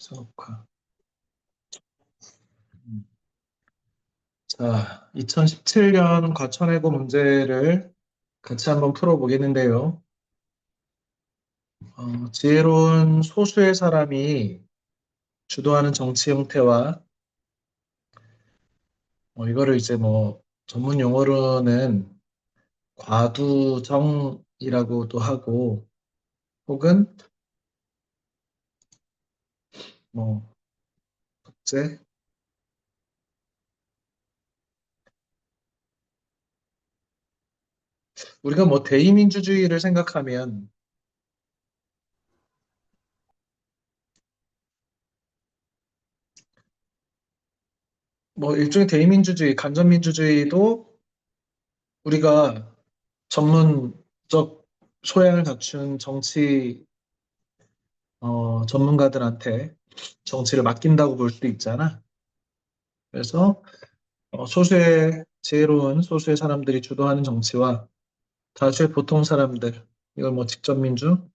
성과. 음. 자, 2017년 과천해고 문제를 같이 한번 풀어보겠는데요. 지혜로운 소수의 사람이 주도하는 정치 형태와 이거를 이제 뭐 전문 용어로는 과두정이라고도 하고 혹은 뭐 독재 우리가 뭐 대의민주주의를 생각하면 뭐 일종의 대의민주주의, 간접민주주의도 우리가 전문적 소양을 갖춘 정치 전문가들한테 정치를 맡긴다고 볼 수도 있잖아. 그래서 소수의 지혜로운 소수의 사람들이 주도하는 정치와 다수의 보통 사람들, 이걸 뭐 직접민주주의라고도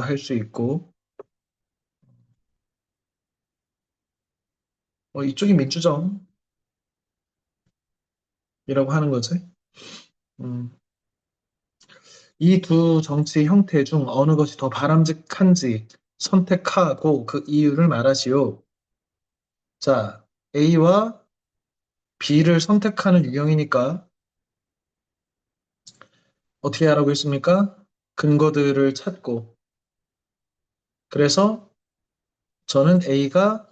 할 수 있고, 이쪽이 민주정이라고 하는 거지. 음, 이 두 정치 형태 중 어느 것이 더 바람직한지 선택하고 그 이유를 말하시오. 자, A와 B를 선택하는 유형이니까 어떻게 하라고 했습니까? 근거들을 찾고. 그래서 저는 A가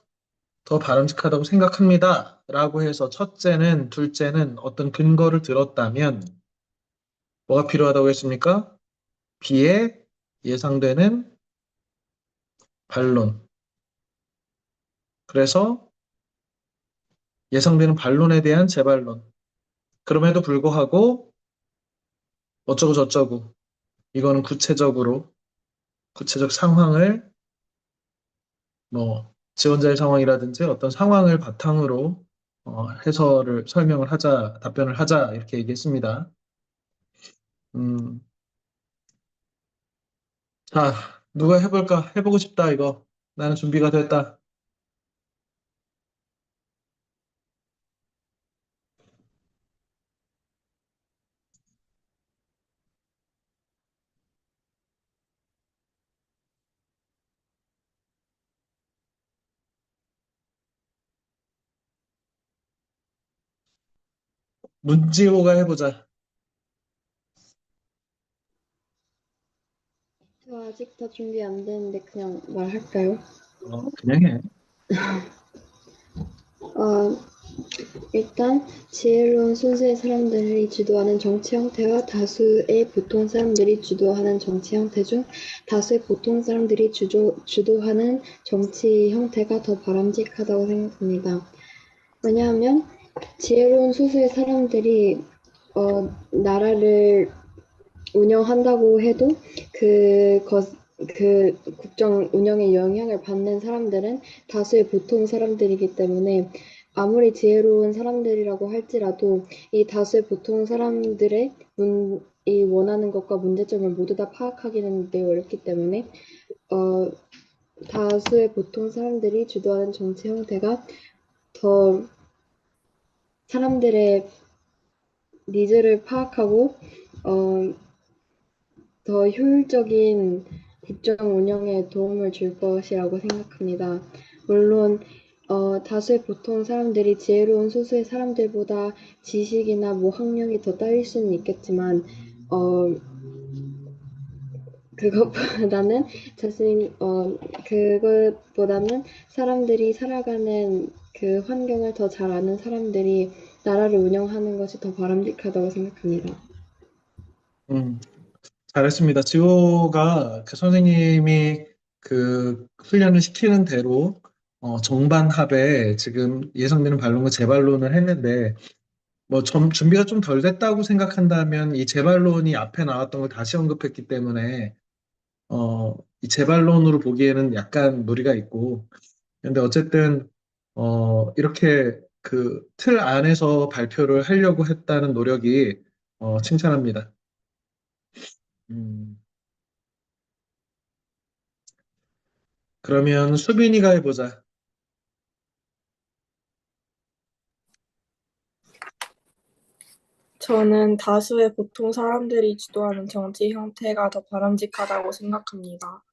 더 바람직하다고 생각합니다. 라고 해서 첫째는, 둘째는 어떤 근거를 들었다면 뭐가 필요하다고 했습니까? B의 예상되는 반론. 그래서 예상되는 반론에 대한 재반론. 그럼에도 불구하고 어쩌고 저쩌고 이거는 구체적 상황을 뭐 지원자의 상황이라든지 어떤 상황을 바탕으로 해설을 설명을 하자, 답변을 하자 이렇게 얘기했습니다. 음, 자, 누가 해볼까? 해보고 싶다 이거. 나는 준비가 됐다. 문지호가 해보자. 저 아직 다 준비 안 됐는데 그냥 말할까요? 그냥 해. 어, 일단 지혜로운 소수의 사람들이 주도하는 정치 형태와 다수의 보통 사람들이 주도하는 정치 형태 중 다수의 보통 사람들이 주도하는 정치 형태가 더 바람직하다고 생각합니다. 왜냐하면 지혜로운 소수의 사람들이 나라를 운영한다고 해도 그 국정 운영에 영향을 받는 사람들은 다수의 보통 사람들이기 때문에 아무리 지혜로운 사람들이라고 할지라도 이 다수의 보통 사람들의 이 원하는 것과 문제점을 모두 다 파악하기는 매우 어렵기 때문에 어, 다수의 보통 사람들이 주도하는 정치 형태가 더 사람들의 니즈를 파악하고 어, 더 효율적인 국정 운영에 도움을 줄 것이라고 생각합니다. 물론 다수의 보통 사람들이 지혜로운 소수의 사람들보다 지식이나 뭐 학력이 더 딸릴 수는 있겠지만 어, 그것보다는 자신 그것보다는 사람들이 살아가는 그 환경을 더 잘 아는 사람들이 나라를 운영하는 것이 더 바람직하다고 생각합니다. 음, 잘했습니다. 지호가 그 선생님이 그 훈련을 시키는 대로 정반합에 지금 예상되는 반론과 재반론을 했는데 뭐 준비가 좀 덜 됐다고 생각한다면 이 재반론이 앞에 나왔던 걸 다시 언급했기 때문에 이 재반론으로 보기에는 약간 무리가 있고 근데 어쨌든 이렇게 그 틀 안에서 발표를 하려고 했다는 노력이 칭찬합니다. 음, 그러면 수빈이가 해보자. 저는 다수의 보통 사람들이 주도하는 정치 형태가 더 바람직하다고 생각합니다.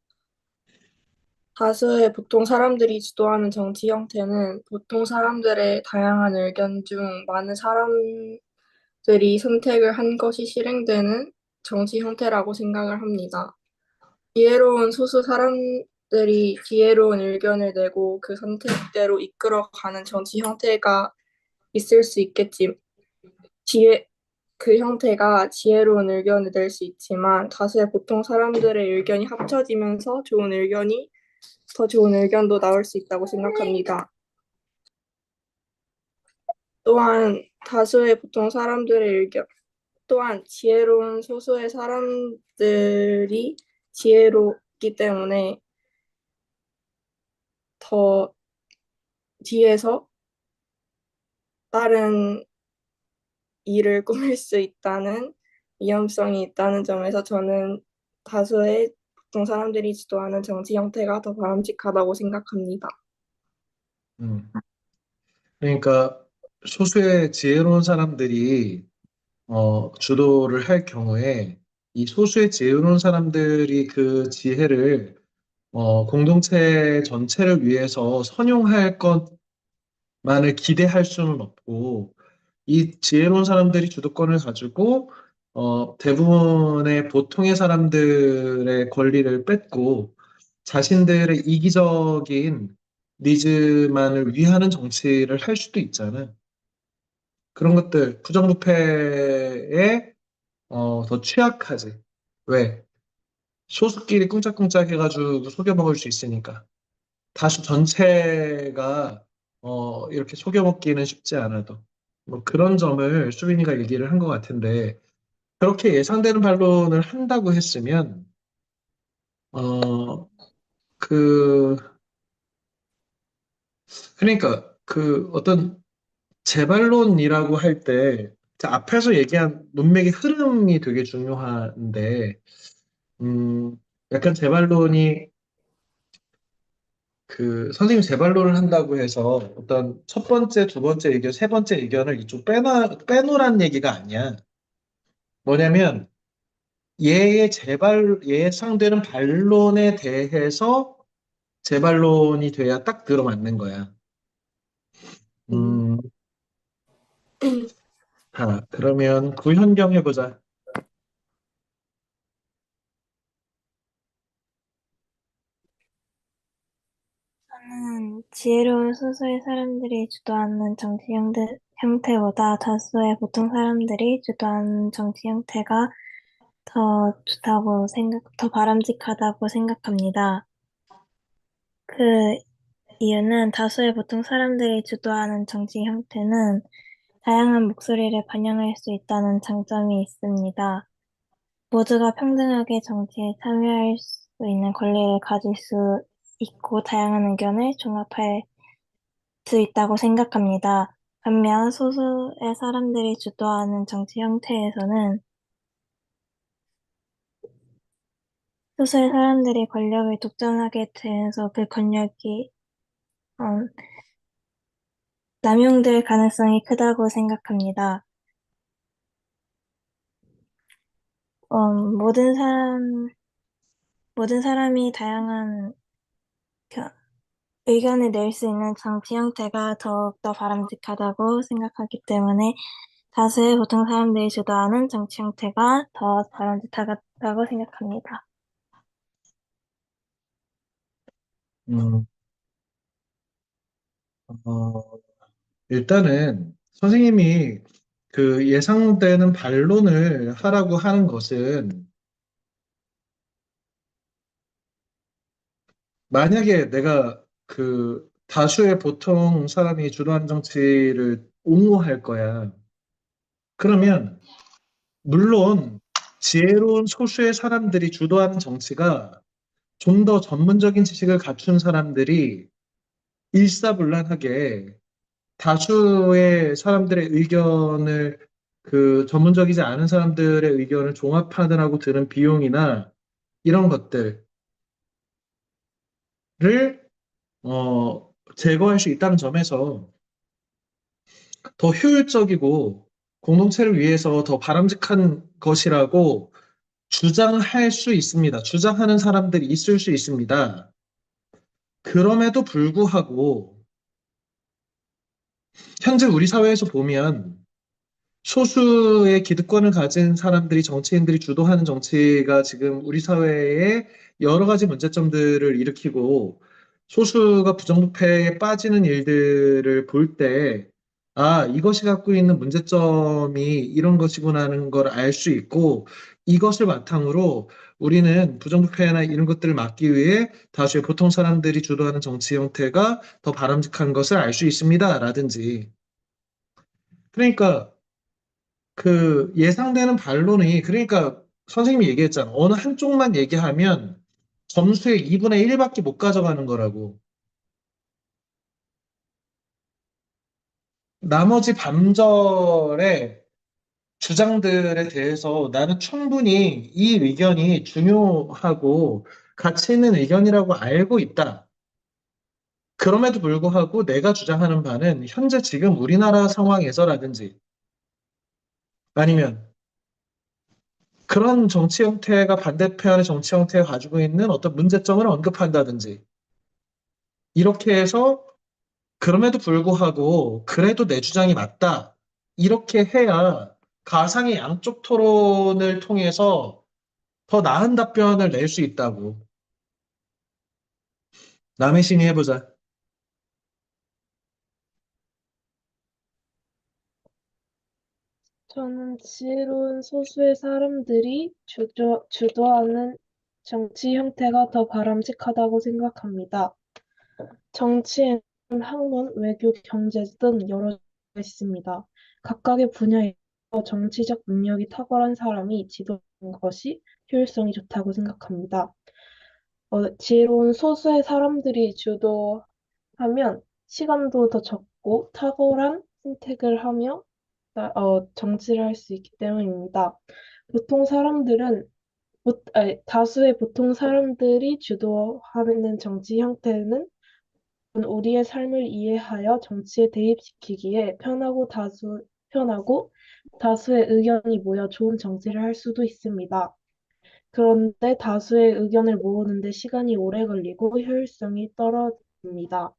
다수의 보통 사람들이 주도하는 정치 형태는 보통 사람들의 다양한 의견 중 많은 사람들이 선택을 한 것이 실행되는 정치 형태라고 생각을 합니다. 지혜로운 소수 사람들이 지혜로운 의견을 내고 그 선택대로 이끌어가는 정치 형태가 있을 수 있겠지. 그 형태가 지혜로운 의견을 낼 수 있지만 다수의 보통 사람들의 의견이 합쳐지면서 더 좋은 의견도 나올 수 있다고 생각합니다. 또한 다수의 보통 사람들의 의견, 또한 지혜로운 소수의 사람들이 지혜롭기 때문에 더 뒤에서 다른 일을 꾸밀 수 있다는 위험성이 있다는 점에서 저는 다수의 보통 사람들이 주도하는 정치 형태가 더 바람직하다고 생각합니다. 음. 그러니까 소수의 지혜로운 사람들이 주도를 할 경우에 이 소수의 지혜로운 사람들이 그 지혜를 공동체 전체를 위해서 선용할 것만을 기대할 수는 없고 이 지혜로운 사람들이 주도권을 가지고 대부분의 보통의 사람들의 권리를 뺏고 자신들의 이기적인 니즈만을 위하는 정치를 할 수도 있잖아. 그런 것들 부정부패에 더 취약하지. 왜? 소수끼리 꿍짝꿍짝 해가지고 속여먹을 수 있으니까. 다수 전체가 이렇게 속여먹기는 쉽지 않아도. 뭐 그런 점을 수빈이가 얘기를 한 것 같은데, 그렇게 예상되는 반론을 한다고 했으면, 어, 그, 그러니까 그 어떤 재반론이라고 할 때, 자, 앞에서 얘기한 문맥의 흐름이 되게 중요한데, 음, 약간 재반론이 그 선생님 재반론을 한다고 해서 어떤 첫 번째, 두 번째 의견, 세 번째 의견을 이쪽 빼놓으란 얘기가 아니야. 뭐냐면 예상되는 반론에 대해서 재반론이 돼야 딱 들어맞는 거야. 음, 음, 자, 그러면 구현경 해보자. 저는 지혜로운 소수의 사람들이 주도하는 정치 형태보다 다수의 보통 사람들이 주도하는 정치 형태가 더 바람직하다고 생각합니다. 그 이유는 다수의 보통 사람들이 주도하는 정치 형태는 다양한 목소리를 반영할 수 있다는 장점이 있습니다. 모두가 평등하게 정치에 참여할 수 있는 권리를 가질 수 있고 다양한 의견을 종합할 수 있다고 생각합니다. 반면 소수의 사람들이 주도하는 정치 형태에서는 소수의 사람들이 권력을 독점하게 되면서 그 권력이 어, 남용될 가능성이 크다고 생각합니다. 어, 모든 사람, 모든 사람이 다양한 겨- 의견을 낼 수 있는 정치 형태가 더욱더 바람직하다고 생각하기 때문에 다수의 보통 사람들이 주도하는 정치 형태가 더 바람직하다고 생각합니다. 음, 어, 일단은 선생님이 그 예상되는 반론을 하라고 하는 것은 만약에 내가 그 다수의 보통 사람이 주도하는 정치를 옹호할 거야. 그러면 물론 지혜로운 소수의 사람들이 주도하는 정치가 좀 더 전문적인 지식을 갖춘 사람들이 일사불란하게 다수의 사람들의 의견을 그 전문적이지 않은 사람들의 의견을 종합하느라고 드는 비용이나 이런 것들 제거할 수 있다는 점에서 더 효율적이고 공동체를 위해서 더 바람직한 것이라고 주장할 수 있습니다. 주장하는 사람들이 있을 수 있습니다. 그럼에도 불구하고 현재 우리 사회에서 보면 소수의 기득권을 가진 사람들이 정치인들이 주도하는 정치가 지금 우리 사회에 여러 가지 문제점들을 일으키고 소수가 부정부패에 빠지는 일들을 볼 때, 아, 이것이 갖고 있는 문제점이 이런 것이구나 하는 걸 알 수 있고 이것을 바탕으로 우리는 부정부패나 이런 것들을 막기 위해 다수의 보통 사람들이 주도하는 정치 형태가 더 바람직한 것을 알 수 있습니다. 라든지. 그러니까 그 예상되는 반론이 그러니까 선생님이 얘기했잖아. 어느 한쪽만 얘기하면 점수의 2분의 1밖에 못 가져가는 거라고. 나머지 반절의 주장들에 대해서 나는 충분히 이 의견이 중요하고 가치 있는 의견이라고 알고 있다. 그럼에도 불구하고 내가 주장하는 바는 현재 지금 우리나라 상황에서라든지 아니면 그런 정치 형태가 반대편의 정치 형태가 가지고 있는 어떤 문제점을 언급한다든지 이렇게 해서 그럼에도 불구하고 그래도 내 주장이 맞다. 이렇게 해야 가상의 양쪽 토론을 통해서 더 나은 답변을 낼 수 있다고. 남의 신이 해보자. 저는 지혜로운 소수의 사람들이 주도하는 정치 형태가 더 바람직하다고 생각합니다. 정치에는 학문, 외교, 경제 등 여러 가지가 있습니다. 각각의 분야에서 정치적 능력이 탁월한 사람이 지도하는 것이 효율성이 좋다고 생각합니다. 지혜로운 소수의 사람들이 주도하면 시간도 더 적고 탁월한 선택을 하며 정치를 할 수 있기 때문입니다. 보통 사람들은, 다수의 보통 사람들이 주도하는 정치 형태는 우리의 삶을 이해하여 정치에 대입시키기에 편하고 다수의 의견이 모여 좋은 정치를 할 수도 있습니다. 그런데 다수의 의견을 모으는데 시간이 오래 걸리고 효율성이 떨어집니다.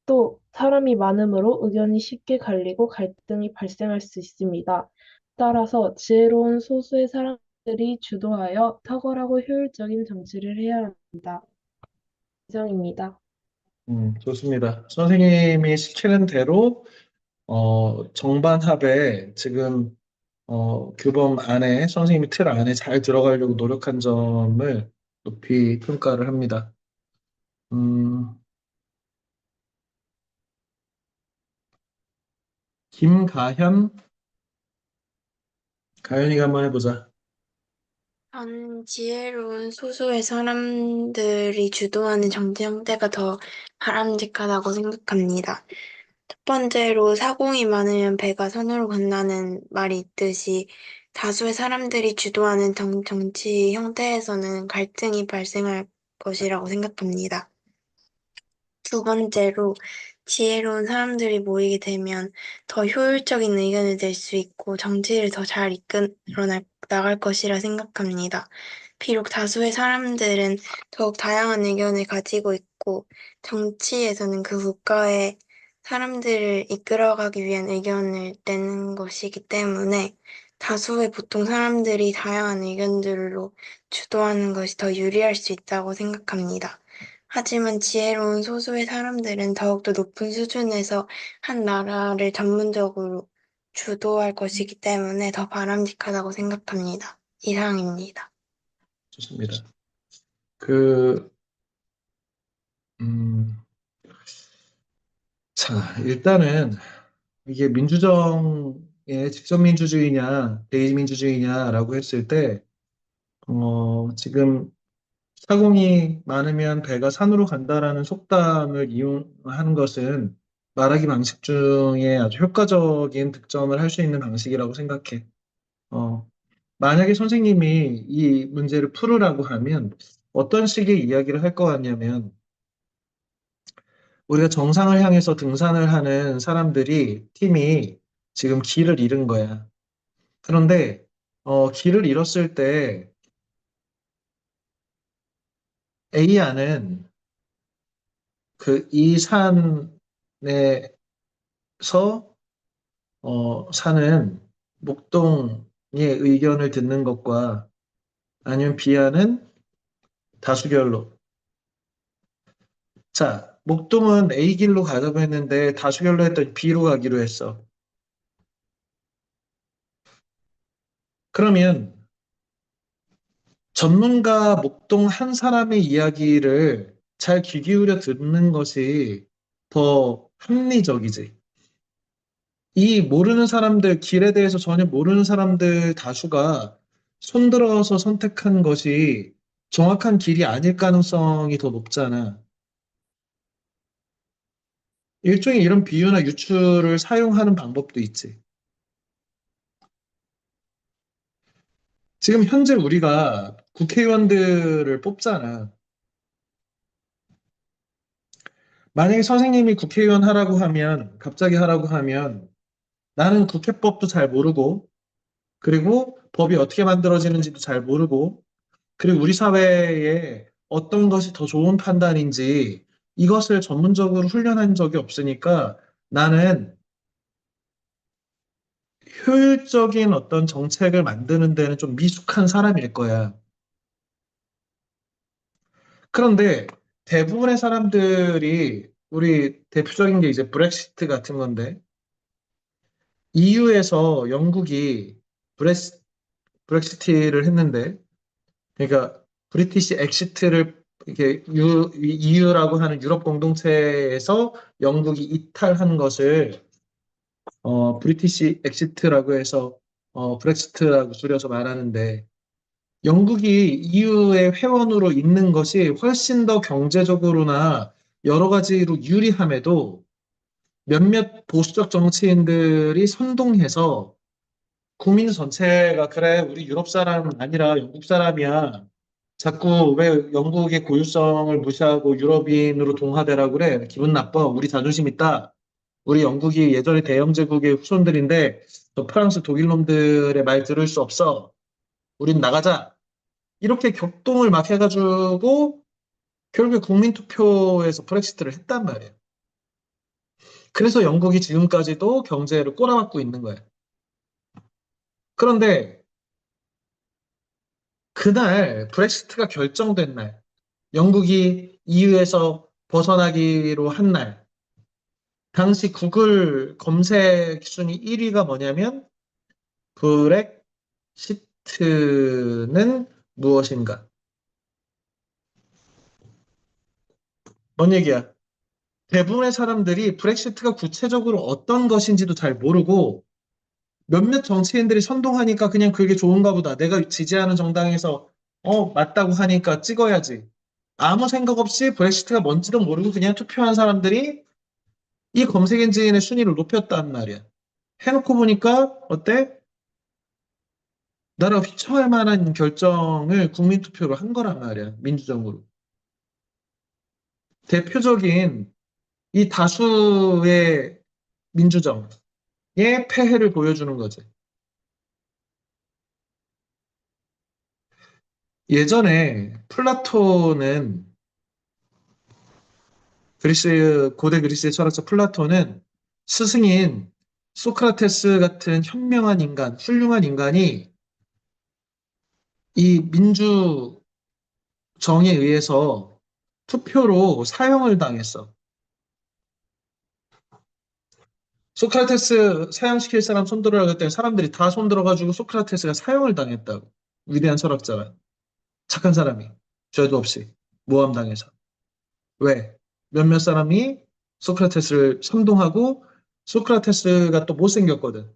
또 사람이 많으므로 의견이 쉽게 갈리고 갈등이 발생할 수 있습니다. 따라서 지혜로운 소수의 사람들이 주도하여 탁월하고 효율적인 정치를 해야 합니다. 이상입니다. 좋습니다. 선생님이 시키는 대로 정반합에 지금 교범 안에 선생님이 틀 안에 잘 들어가려고 노력한 점을 높이 평가를 합니다. 음, 김가현, 가현이가 한번 해보자. 저는 지혜로운 소수의 사람들이 주도하는 정치 형태가 더 바람직하다고 생각합니다. 첫 번째로 사공이 많으면 배가 산으로 간다는 말이 있듯이 다수의 사람들이 주도하는 정치 형태에서는 갈등이 발생할 것이라고 생각합니다. 두 번째로 지혜로운 사람들이 모이게 되면 더 효율적인 의견을 낼 수 있고 정치를 더 잘 나갈 것이라 생각합니다. 비록 다수의 사람들은 더욱 다양한 의견을 가지고 있고 정치에서는 그 국가의 사람들을 이끌어가기 위한 의견을 내는 것이기 때문에 다수의 보통 사람들이 다양한 의견들로 주도하는 것이 더 유리할 수 있다고 생각합니다. 하지만 지혜로운 소수의 사람들은 더욱더 높은 수준에서 한 나라를 전문적으로 주도할 것이기 때문에 더 바람직하다고 생각합니다. 이상입니다. 좋습니다. 그, 음, 자, 일단은 이게 민주정의 직접민주주의냐, 대의민주주의냐라고 했을 때, 지금 사공이 많으면 배가 산으로 간다라는 속담을 이용하는 것은 말하기 방식 중에 아주 효과적인 득점을 할 수 있는 방식이라고 생각해. 어, 만약에 선생님이 이 문제를 풀으라고 하면 어떤 식의 이야기를 할 것 같냐면, 우리가 정상을 향해서 등산을 하는 사람들이, 팀이 지금 길을 잃은 거야. 그런데, 길을 잃었을 때 A안은 이 산에서, 사는 목동의 의견을 듣는 것과 아니면 B안은 다수결로. 자, 목동은 A 길로 가자고 했는데 다수결로 했더니 B로 가기로 했어. 그러면 전문가 목동 한 사람의 이야기를 잘 귀 기울여 듣는 것이 더 합리적이지. 이 모르는 사람들, 길에 대해서 전혀 모르는 사람들 다수가 손들어서 선택한 것이 정확한 길이 아닐 가능성이 더 높잖아. 일종의 이런 비유나 유추를 사용하는 방법도 있지. 지금 현재 우리가 국회의원들을 뽑잖아. 만약에 선생님이 국회의원 하라고 하면, 갑자기 하라고 하면, 나는 국회법도 잘 모르고, 그리고 법이 어떻게 만들어지는지도 잘 모르고, 그리고 우리 사회에 어떤 것이 더 좋은 판단인지 이것을 전문적으로 훈련한 적이 없으니까 나는 효율적인 어떤 정책을 만드는 데는 좀 미숙한 사람일 거야. 그런데 대부분의 사람들이 우리 대표적인 게 이제 브렉시트 같은 건데 EU에서 영국이 브렉시, 브렉시트를 했는데 그러니까 브리티시 엑시트를 이렇게 EU라고 하는 유럽 공동체에서 영국이 이탈한 것을 브리티시 엑시트라고 해서 브렉시트라고 줄여서 말하는데 영국이 EU의 회원으로 있는 것이 훨씬 더 경제적으로나 여러 가지로 유리함에도 몇몇 보수적 정치인들이 선동해서 국민 전체가 그래, 우리 유럽 사람 아니라 영국 사람이야. 자꾸 왜 영국의 고유성을 무시하고 유럽인으로 동화되라고 그래? 기분 나빠. 우리 자존심 있다. 우리 영국이 예전에 대영제국의 후손들인데 저 프랑스 독일 놈들의 말 들을 수 없어. 우린 나가자. 이렇게 격동을 막 해가지고 결국에 국민투표에서 브렉시트를 했단 말이에요. 그래서 영국이 지금까지도 경제를 꼬라박고 있는 거예요. 그런데 그날 브렉시트가 결정된 날, 영국이 EU에서 벗어나기로 한 날, 당시 구글 검색 순위 1위가 뭐냐면 브렉시트는 무엇인가? 뭔 얘기야? 대부분의 사람들이 브렉시트가 구체적으로 어떤 것인지도 잘 모르고 몇몇 정치인들이 선동하니까 그냥 그게 좋은가 보다. 내가 지지하는 정당에서 맞다고 하니까 찍어야지. 아무 생각 없이 브렉시트가 뭔지도 모르고 그냥 투표한 사람들이 이 검색 엔진의 순위를 높였단 말이야. 해놓고 보니까 어때? 나라가 휘청할 만한 결정을 국민투표로 한 거란 말이야. 민주적으로. 대표적인 이 다수의 민주정의 폐해를 보여주는 거지. 예전에 플라톤은 고대 그리스의 철학자 플라톤은 스승인 소크라테스 같은 현명한 인간, 훌륭한 인간이 이 민주정에 의해서 투표로 사형을 당했어. 소크라테스 사형시킬 사람 손들어라 그랬더니 사람들이 다 손들어가지고 소크라테스가 사형을 당했다고. 위대한 철학자가. 착한 사람이. 죄도 없이. 모함당해서. 왜? 몇몇 사람이 소크라테스를 선동하고 소크라테스가 또 못생겼거든.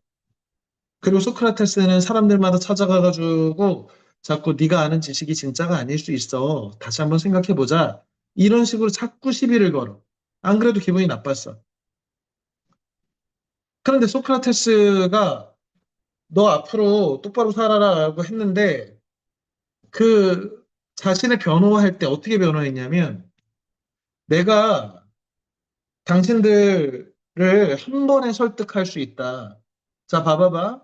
그리고 소크라테스는 사람들마다 찾아가가지고 자꾸 네가 아는 지식이 진짜가 아닐 수 있어. 다시 한번 생각해보자. 이런 식으로 자꾸 시비를 걸어. 안 그래도 기분이 나빴어. 그런데 소크라테스가 너 앞으로 똑바로 살아라라고 했는데 그 자신을 변호할 때 어떻게 변호했냐면 내가 당신들을 한 번에 설득할 수 있다. 자, 봐봐봐.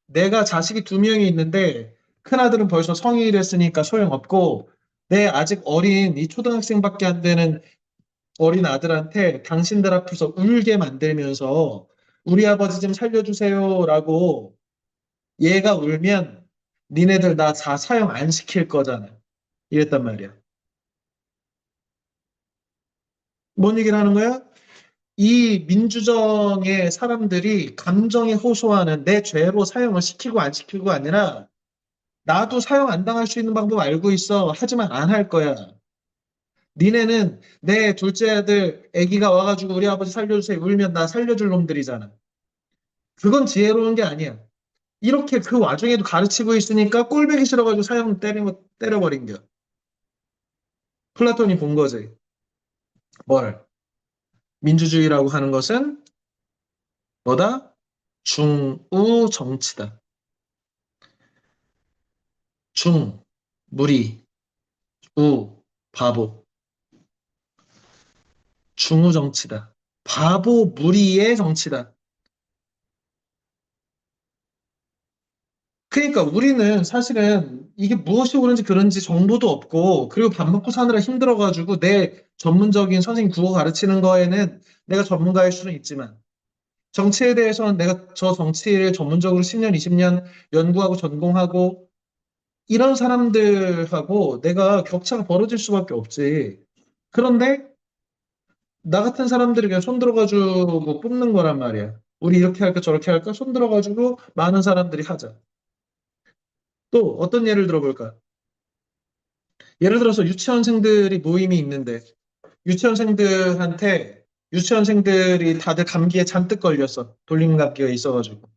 내가 자식이 두 명이 있는데 큰아들은 벌써 성인이 됐으니까 소용없고 내 아직 어린 이 초등학생밖에 안 되는 어린 아들한테 당신들 앞에서 울게 만들면서 우리 아버지 좀 살려주세요라고 얘가 울면 니네들 나 다 사용 안 시킬 거잖아. 이랬단 말이야. 뭔 얘기를 하는 거야? 이 민주정의 사람들이 감정에 호소하는 내 죄로 사용을 시키고 안 시키고가 아니라 나도 사용 안 당할 수 있는 방법 알고 있어. 하지만 안 할 거야. 니네는 내 둘째 아들 아기가 와가지고 우리 아버지 살려주세요. 울면 나 살려줄 놈들이잖아. 그건 지혜로운 게 아니야. 이렇게 그 와중에도 가르치고 있으니까 꼴보기 싫어가지고 사형 때려버린 겨. 플라톤이 본 거지. 뭘? 민주주의라고 하는 것은 뭐다? 중우 정치다. 중, 무리, 우, 바보. 중우 정치다. 바보 무리의 정치다. 그러니까 우리는 사실은 이게 무엇이 옳은지 그런지 정보도 없고, 그리고 밥 먹고 사느라 힘들어가지고 내 전문적인 선생님 국어 가르치는 거에는 내가 전문가일 수는 있지만, 정치에 대해서는 내가 저 정치를 전문적으로 10년, 20년 연구하고 전공하고, 이런 사람들하고 내가 격차가 벌어질 수밖에 없지. 그런데 나 같은 사람들이 그냥 손 들어가지고 뽑는 거란 말이야. 우리 이렇게 할까 저렇게 할까 손 들어가지고 많은 사람들이 하자. 또 어떤 예를 들어볼까? 예를 들어서 유치원생들이 모임이 있는데 유치원생들한테 유치원생들이 다들 감기에 잔뜩 걸렸어. 돌림 감기가 있어가지고.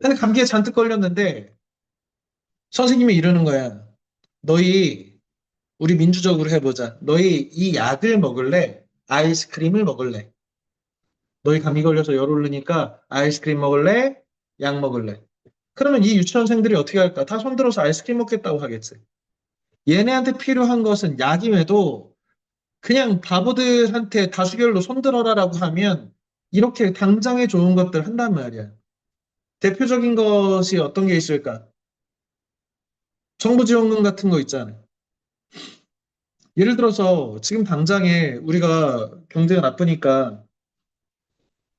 근데 감기에 잔뜩 걸렸는데 선생님이 이러는 거야. 너희 우리 민주적으로 해보자. 너희 이 약을 먹을래? 아이스크림을 먹을래? 너희 감기 걸려서 열 오르니까 아이스크림 먹을래? 약 먹을래? 그러면 이 유치원생들이 어떻게 할까? 다 손들어서 아이스크림 먹겠다고 하겠지. 얘네한테 필요한 것은 약임에도 그냥 바보들한테 다수결로 손들어라라고 하면 이렇게 당장에 좋은 것들 한단 말이야. 대표적인 것이 어떤 게 있을까? 정부 지원금 같은 거 있잖아요. 예를 들어서 지금 당장에 우리가 경제가 나쁘니까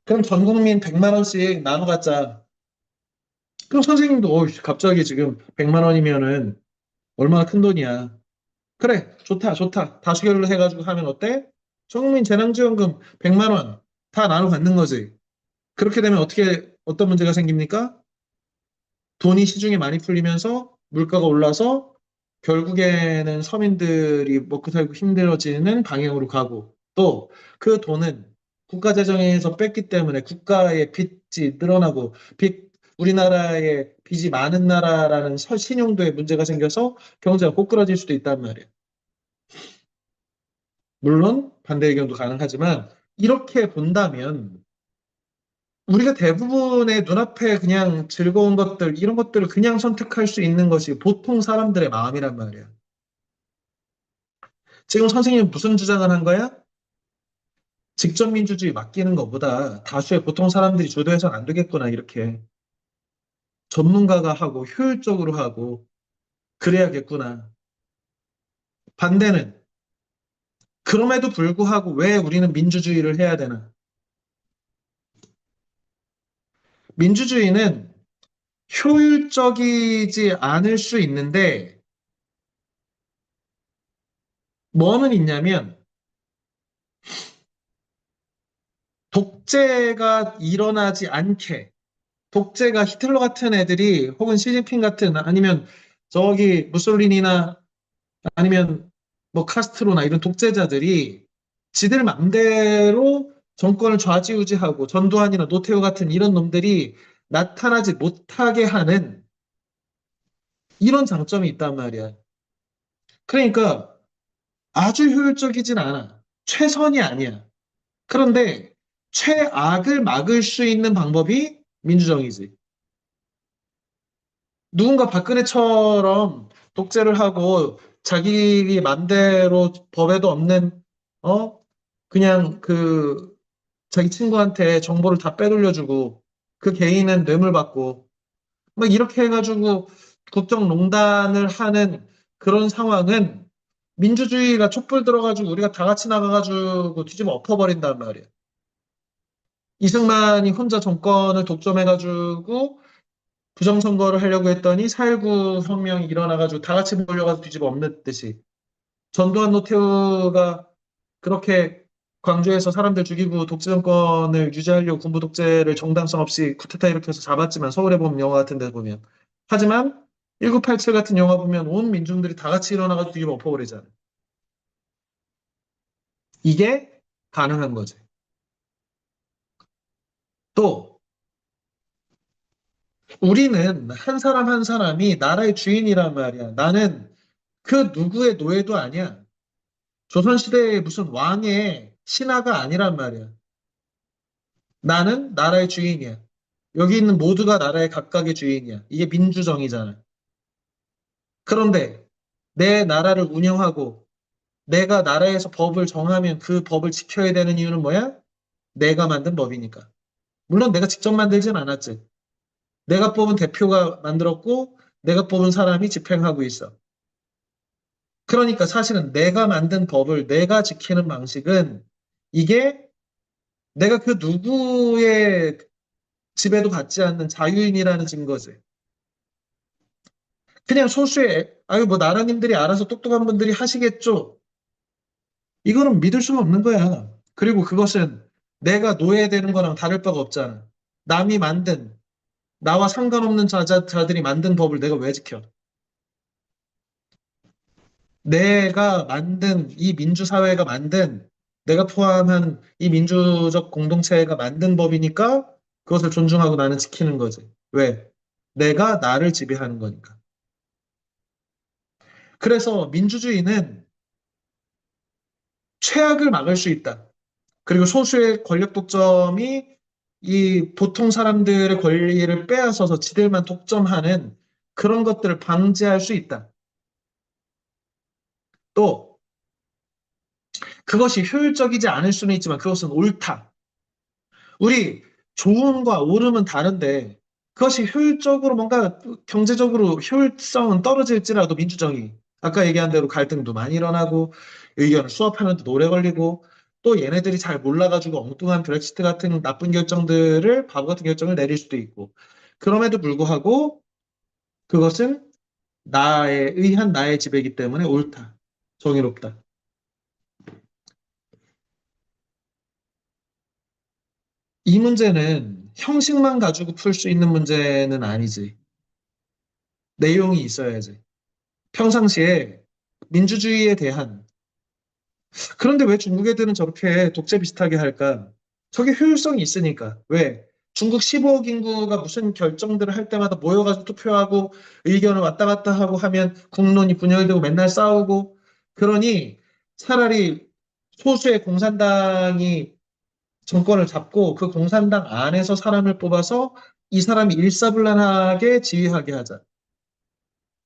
그럼 전 국민 100만 원씩 나눠 갖자. 그럼 선생님도 갑자기 지금 100만 원이면은 얼마나 큰 돈이야. 그래, 좋다, 좋다. 다수결로 해가지고 하면 어때? 전 국민 재난지원금 100만 원 다 나눠 갖는 거지. 그렇게 되면 어떤 문제가 생깁니까? 돈이 시중에 많이 풀리면서 물가가 올라서 결국에는 서민들이 먹고 살고 힘들어지는 방향으로 가고 또 그 돈은 국가 재정에서 뺐기 때문에 국가의 빚이 늘어나고 우리나라의 빚이 많은 나라라는 신용도에 문제가 생겨서 경제가 고꾸라질 수도 있단 말이에요. 물론 반대 의견도 가능하지만 이렇게 본다면 우리가 대부분의 눈앞에 그냥 즐거운 것들, 이런 것들을 그냥 선택할 수 있는 것이 보통 사람들의 마음이란 말이야. 지금 선생님은 무슨 주장을 한 거야? 직접 민주주의 맡기는 것보다 다수의 보통 사람들이 주도해서는 안 되겠구나, 이렇게. 전문가가 하고, 효율적으로 하고, 그래야겠구나. 반대는, 그럼에도 불구하고 왜 우리는 민주주의를 해야 되나? 민주주의는 효율적이지 않을 수 있는데, 뭐는 있냐면, 독재가 일어나지 않게, 독재가 히틀러 같은 애들이 혹은 시진핑 같은 아니면 저기 무솔리니나 아니면 뭐 카스트로나 이런 독재자들이 지들 맘대로 정권을 좌지우지하고 전두환이나 노태우 같은 이런 놈들이 나타나지 못하게 하는 이런 장점이 있단 말이야. 그러니까 아주 효율적이진 않아. 최선이 아니야. 그런데 최악을 막을 수 있는 방법이 민주정의지. 누군가 박근혜처럼 독재를 하고 자기 맘대로 법에도 없는 그냥 그 자기 친구한테 정보를 다 빼돌려주고 그 개인은 뇌물 받고 막 이렇게 해가지고 국정농단을 하는 그런 상황은 민주주의가 촛불 들어가지고 우리가 다 같이 나가가지고 뒤집어 엎어버린단 말이야. 이승만이 혼자 정권을 독점해가지고 부정선거를 하려고 했더니 4.19 혁명이 일어나가지고 다 같이 몰려가서 뒤집어 엎는듯이 전두환 노태우가 그렇게 광주에서 사람들 죽이고 독재 정권을 유지하려고 군부 독재를 정당성 없이 쿠데타 일으켜서 잡았지만 서울에 보면 영화 같은 데 보면 하지만 1987 같은 영화 보면 온 민중들이 다 같이 일어나가지고 뒤집어 엎어버리잖아. 이게 가능한 거지. 또 우리는 한 사람 한 사람이 나라의 주인이란 말이야. 나는 그 누구의 노예도 아니야. 조선시대의 무슨 왕의 신하가 아니란 말이야. 나는 나라의 주인이야. 여기 있는 모두가 나라의 각각의 주인이야. 이게 민주정의잖아. 그런데 내 나라를 운영하고 내가 나라에서 법을 정하면 그 법을 지켜야 되는 이유는 뭐야? 내가 만든 법이니까. 물론 내가 직접 만들진 않았지. 내가 뽑은 대표가 만들었고 내가 뽑은 사람이 집행하고 있어. 그러니까 사실은 내가 만든 법을 내가 지키는 방식은 이게 내가 그 누구의 지배도 받지 않는 자유인이라는 증거지. 그냥 소수의, 아유, 뭐, 나라님들이 알아서 똑똑한 분들이 하시겠죠. 이거는 믿을 수가 없는 거야. 그리고 그것은 내가 노예되는 거랑 다를 바가 없잖아. 남이 만든, 나와 상관없는 자들이 만든 법을 내가 왜 지켜? 내가 만든, 이 민주사회가 만든, 내가 포함한 이 민주적 공동체가 만든 법이니까 그것을 존중하고 나는 지키는 거지. 왜? 내가 나를 지배하는 거니까. 그래서 민주주의는 최악을 막을 수 있다. 그리고 소수의 권력 독점이 이 보통 사람들의 권리를 빼앗아서 지들만 독점하는 그런 것들을 방지할 수 있다. 또 그것이 효율적이지 않을 수는 있지만 그것은 옳다. 우리 좋음과 옳음은 다른데 그것이 효율적으로 뭔가 경제적으로 효율성은 떨어질지라도 민주정의 아까 얘기한 대로 갈등도 많이 일어나고 의견을 수합하는데 오래 걸리고 또 얘네들이 잘 몰라가지고 엉뚱한 브렉시트 같은 나쁜 결정들을 바보 같은 결정을 내릴 수도 있고 그럼에도 불구하고 그것은 나에 의한 나의 지배이기 때문에 옳다. 정의롭다. 이 문제는 형식만 가지고 풀 수 있는 문제는 아니지. 내용이 있어야지. 평상시에 민주주의에 대한 그런데 왜 중국 애들은 저렇게 독재 비슷하게 할까? 저게 효율성이 있으니까. 왜? 중국 15억 인구가 무슨 결정들을 할 때마다 모여가지고 투표하고 의견을 왔다 갔다 하고 하면 국론이 분열되고 맨날 싸우고 그러니 차라리 소수의 공산당이 정권을 잡고 그 공산당 안에서 사람을 뽑아서 이 사람이 일사불란하게 지휘하게 하자.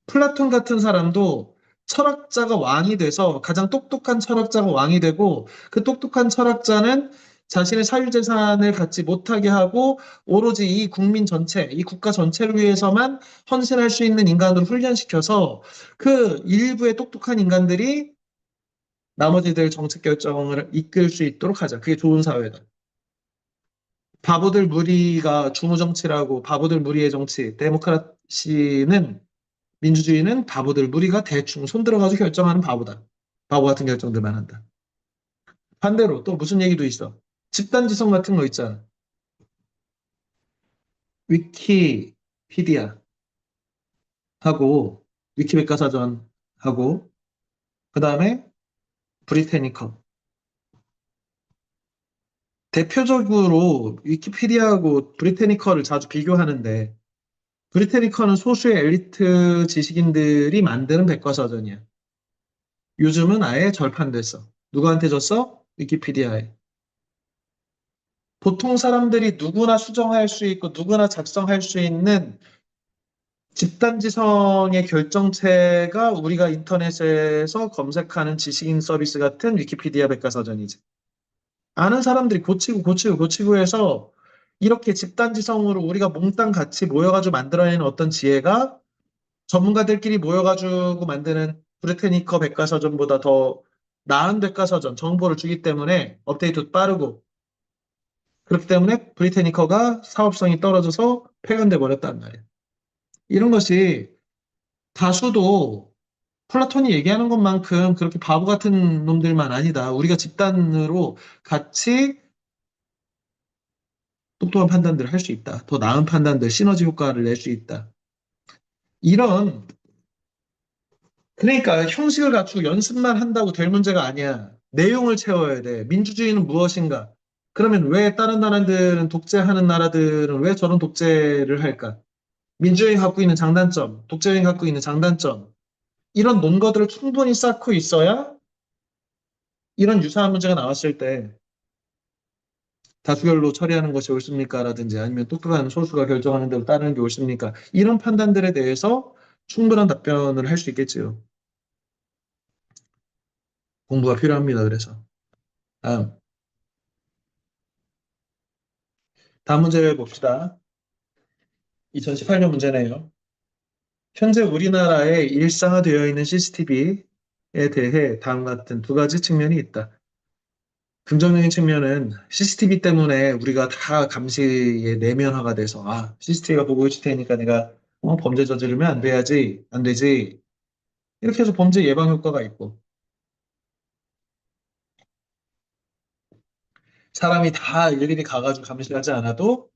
플라톤 같은 사람도 철학자가 왕이 돼서 가장 똑똑한 철학자가 왕이 되고 그 똑똑한 철학자는 자신의 사유재산을 갖지 못하게 하고 오로지 이 국민 전체, 이 국가 전체를 위해서만 헌신할 수 있는 인간으로 훈련시켜서 그 일부의 똑똑한 인간들이 나머지들 정책 결정을 이끌 수 있도록 하자. 그게 좋은 사회다. 바보들 무리가 주무 정치라고 바보들 무리의 정치, 데모크라시는 민주주의는 바보들 무리가 대충 손들어가지고 결정하는 바보다. 바보 같은 결정들만 한다. 반대로 또 무슨 얘기도 있어. 집단지성 같은 거 있잖아. 위키피디아 하고 위키백과사전 하고 그 다음에 브리테니커. 대표적으로 위키피디아하고 브리테니커를 자주 비교하는데 브리테니커는 소수의 엘리트 지식인들이 만드는 백과사전이야. 요즘은 아예 절판됐어. 누구한테 줬어? 위키피디아에. 보통 사람들이 누구나 수정할 수 있고 누구나 작성할 수 있는 집단지성의 결정체가 우리가 인터넷에서 검색하는 지식인 서비스 같은 위키피디아 백과사전이지. 아는 사람들이 고치고 해서 이렇게 집단지성으로 우리가 몽땅 같이 모여가지고 만들어내는 어떤 지혜가 전문가들끼리 모여가지고 만드는 브리테니커 백과사전보다 더 나은 백과사전 정보를 주기 때문에 업데이트도 빠르고 그렇기 때문에 브리테니커가 사업성이 떨어져서 폐간돼 버렸단 말이에요. 이런 것이 다수도 플라톤이 얘기하는 것만큼 그렇게 바보 같은 놈들만 아니다. 우리가 집단으로 같이 똑똑한 판단들을 할 수 있다. 더 나은 판단들, 시너지 효과를 낼 수 있다. 이런, 그러니까 형식을 갖추고 연습만 한다고 될 문제가 아니야. 내용을 채워야 돼. 민주주의는 무엇인가? 그러면 왜 다른 나라들은 독재하는 나라들은 왜 저런 독재를 할까? 민주주의가 갖고 있는 장단점, 독재주의가 갖고 있는 장단점, 이런 논거들을 충분히 쌓고 있어야 이런 유사한 문제가 나왔을 때 다수결로 처리하는 것이 옳습니까? 라든지 아니면 똑똑한 소수가 결정하는 대로 따르는 게 옳습니까? 이런 판단들에 대해서 충분한 답변을 할 수 있겠지요. 공부가 필요합니다. 그래서. 다음, 다음 문제를 봅시다. 2018년 문제네요. 현재 우리나라에 일상화되어 있는 CCTV에 대해 다음과 같은 두 가지 측면이 있다. 긍정적인 측면은 CCTV 때문에 우리가 다 감시에 내면화가 돼서 CCTV가 보고 있을 테니까 내가 범죄 저지르면 안 돼야지, 안 되지. 이렇게 해서 범죄 예방 효과가 있고 사람이 다 일일이 가가지고 감시하지 않아도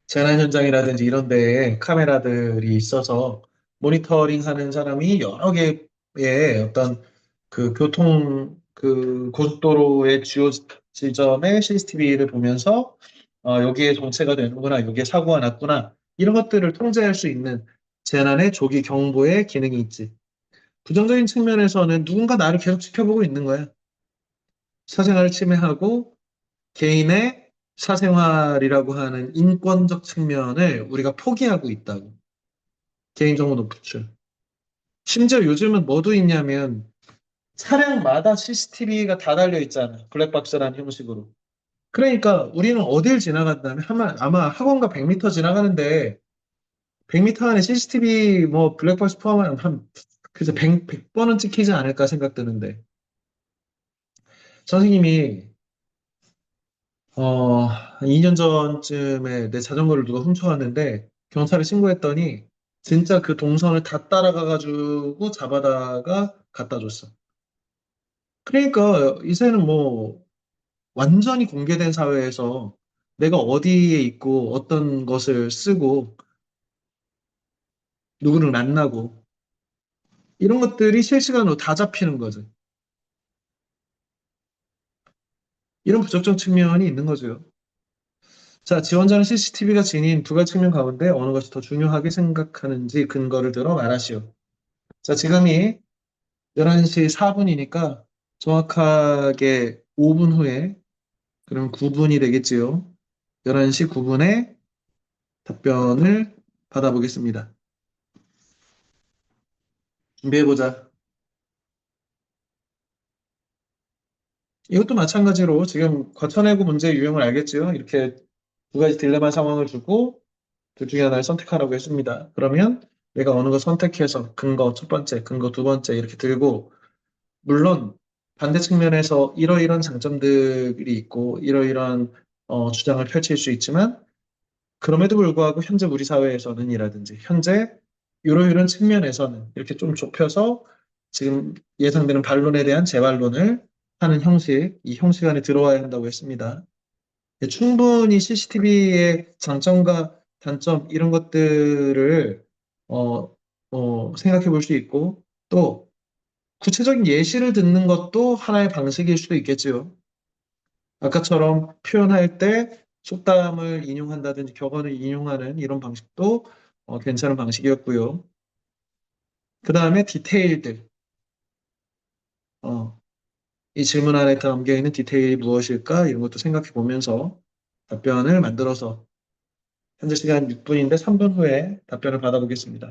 재난 현장이라든지 이런 데에 카메라들이 있어서 모니터링 하는 사람이 여러 개의 어떤 그 교통 그 고속도로의 주요 지점의 CCTV를 보면서 여기에 정체가 되는구나, 여기에 사고가 났구나 이런 것들을 통제할 수 있는 재난의 조기 경보의 기능이 있지. 부정적인 측면에서는 누군가 나를 계속 지켜보고 있는 거야. 사생활을 침해하고 개인의 사생활이라고 하는 인권적 측면을 우리가 포기하고 있다고. 개인정보 노출출. 심지어 요즘은 뭐도 있냐면 차량마다 CCTV가 다 달려 있잖아. 블랙박스라는 형식으로. 그러니까 우리는 어딜 지나간다면 아마 학원가 100m 지나가는데 100m 안에 CCTV 뭐 블랙박스 포함하면 한 그래서 100번은 찍히지 않을까 생각되는데 선생님이 2년 전쯤에 내 자전거를 누가 훔쳐갔는데 경찰에 신고했더니 진짜 그 동선을 다 따라가가지고 잡아다가 갖다 줬어. 그러니까 이제는 뭐 완전히 공개된 사회에서 내가 어디에 있고 어떤 것을 쓰고 누구를 만나고 이런 것들이 실시간으로 다 잡히는 거죠. 이런 부정적 측면이 있는 거죠. 자, 지원자는 CCTV가 지닌 두 가지 측면 가운데 어느 것이 더 중요하게 생각하는지 근거를 들어 말하시오. 자, 지금이 11시 4분이니까 정확하게 5분 후에, 그럼 9분이 되겠지요. 11시 9분에 답변을 받아보겠습니다. 준비해보자. 이것도 마찬가지로 지금 과천해고 문제 유형을 알겠지요? 이렇게 두 가지 딜레마 상황을 주고 둘 중에 하나를 선택하라고 했습니다. 그러면 내가 어느 거 선택해서 근거 첫 번째, 근거 두 번째 이렇게 들고 물론 반대 측면에서 이러이러한 장점들이 있고 이러이러한 주장을 펼칠 수 있지만 그럼에도 불구하고 현재 우리 사회에서는 이라든지 현재 이러이러한 측면에서는 이렇게 좀 좁혀서 지금 예상되는 반론에 대한 재반론을 하는 형식, 이 형식 안에 들어와야 한다고 했습니다. 충분히 CCTV의 장점과 단점 이런 것들을 생각해 볼 수 있고 또 구체적인 예시를 듣는 것도 하나의 방식일 수도 있겠지요. 아까처럼 표현할 때 속담을 인용한다든지 격언을 인용하는 이런 방식도 괜찮은 방식이었고요. 그 다음에 디테일들. 어, 이 질문 안에 담겨 있는 디테일이 무엇일까? 이런 것도 생각해 보면서 답변을 만들어서 현재 시간 6분인데 3분 후에 답변을 받아보겠습니다.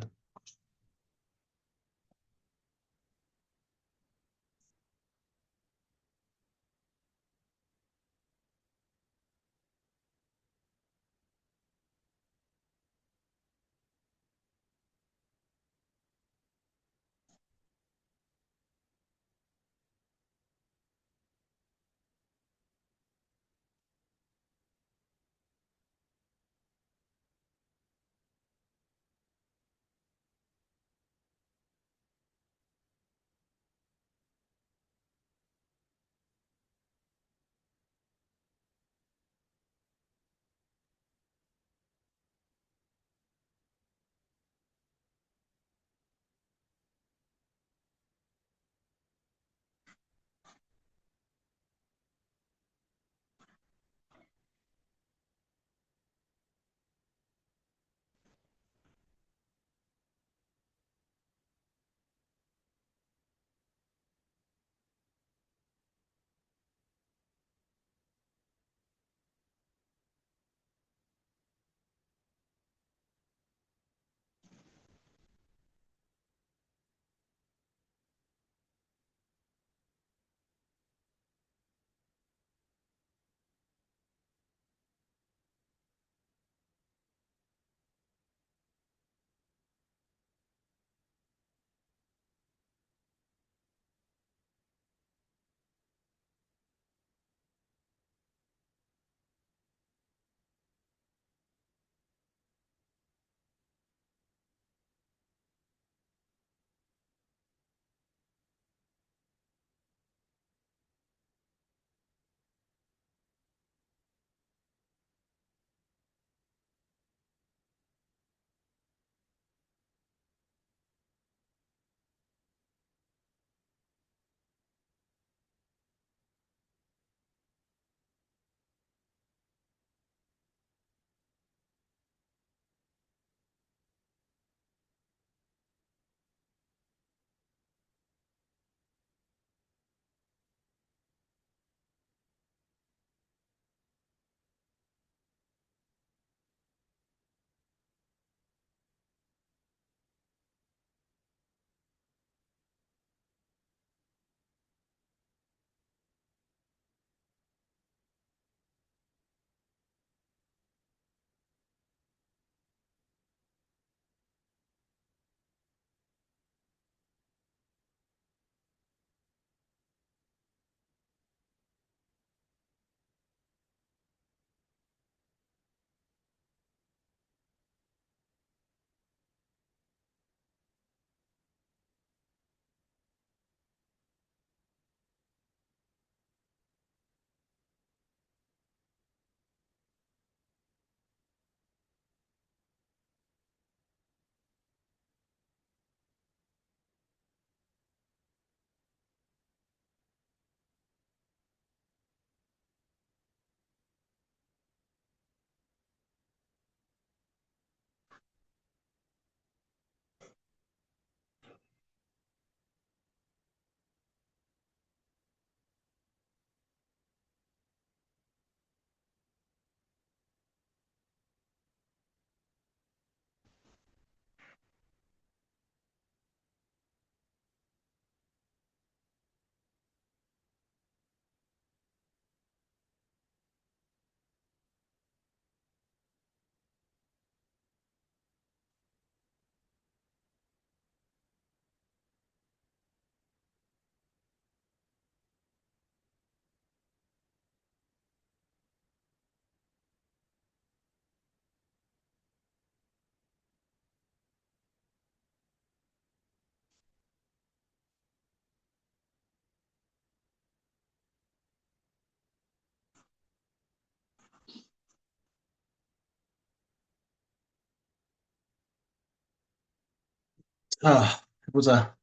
자, 해보자.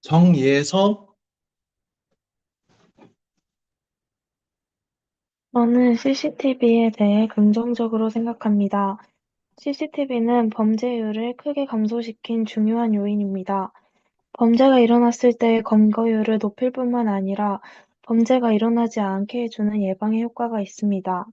정예서. 저는 CCTV에 대해 긍정적으로 생각합니다. CCTV는 범죄율을 크게 감소시킨 중요한 요인입니다. 범죄가 일어났을 때의 검거율을 높일 뿐만 아니라 범죄가 일어나지 않게 해주는 예방의 효과가 있습니다.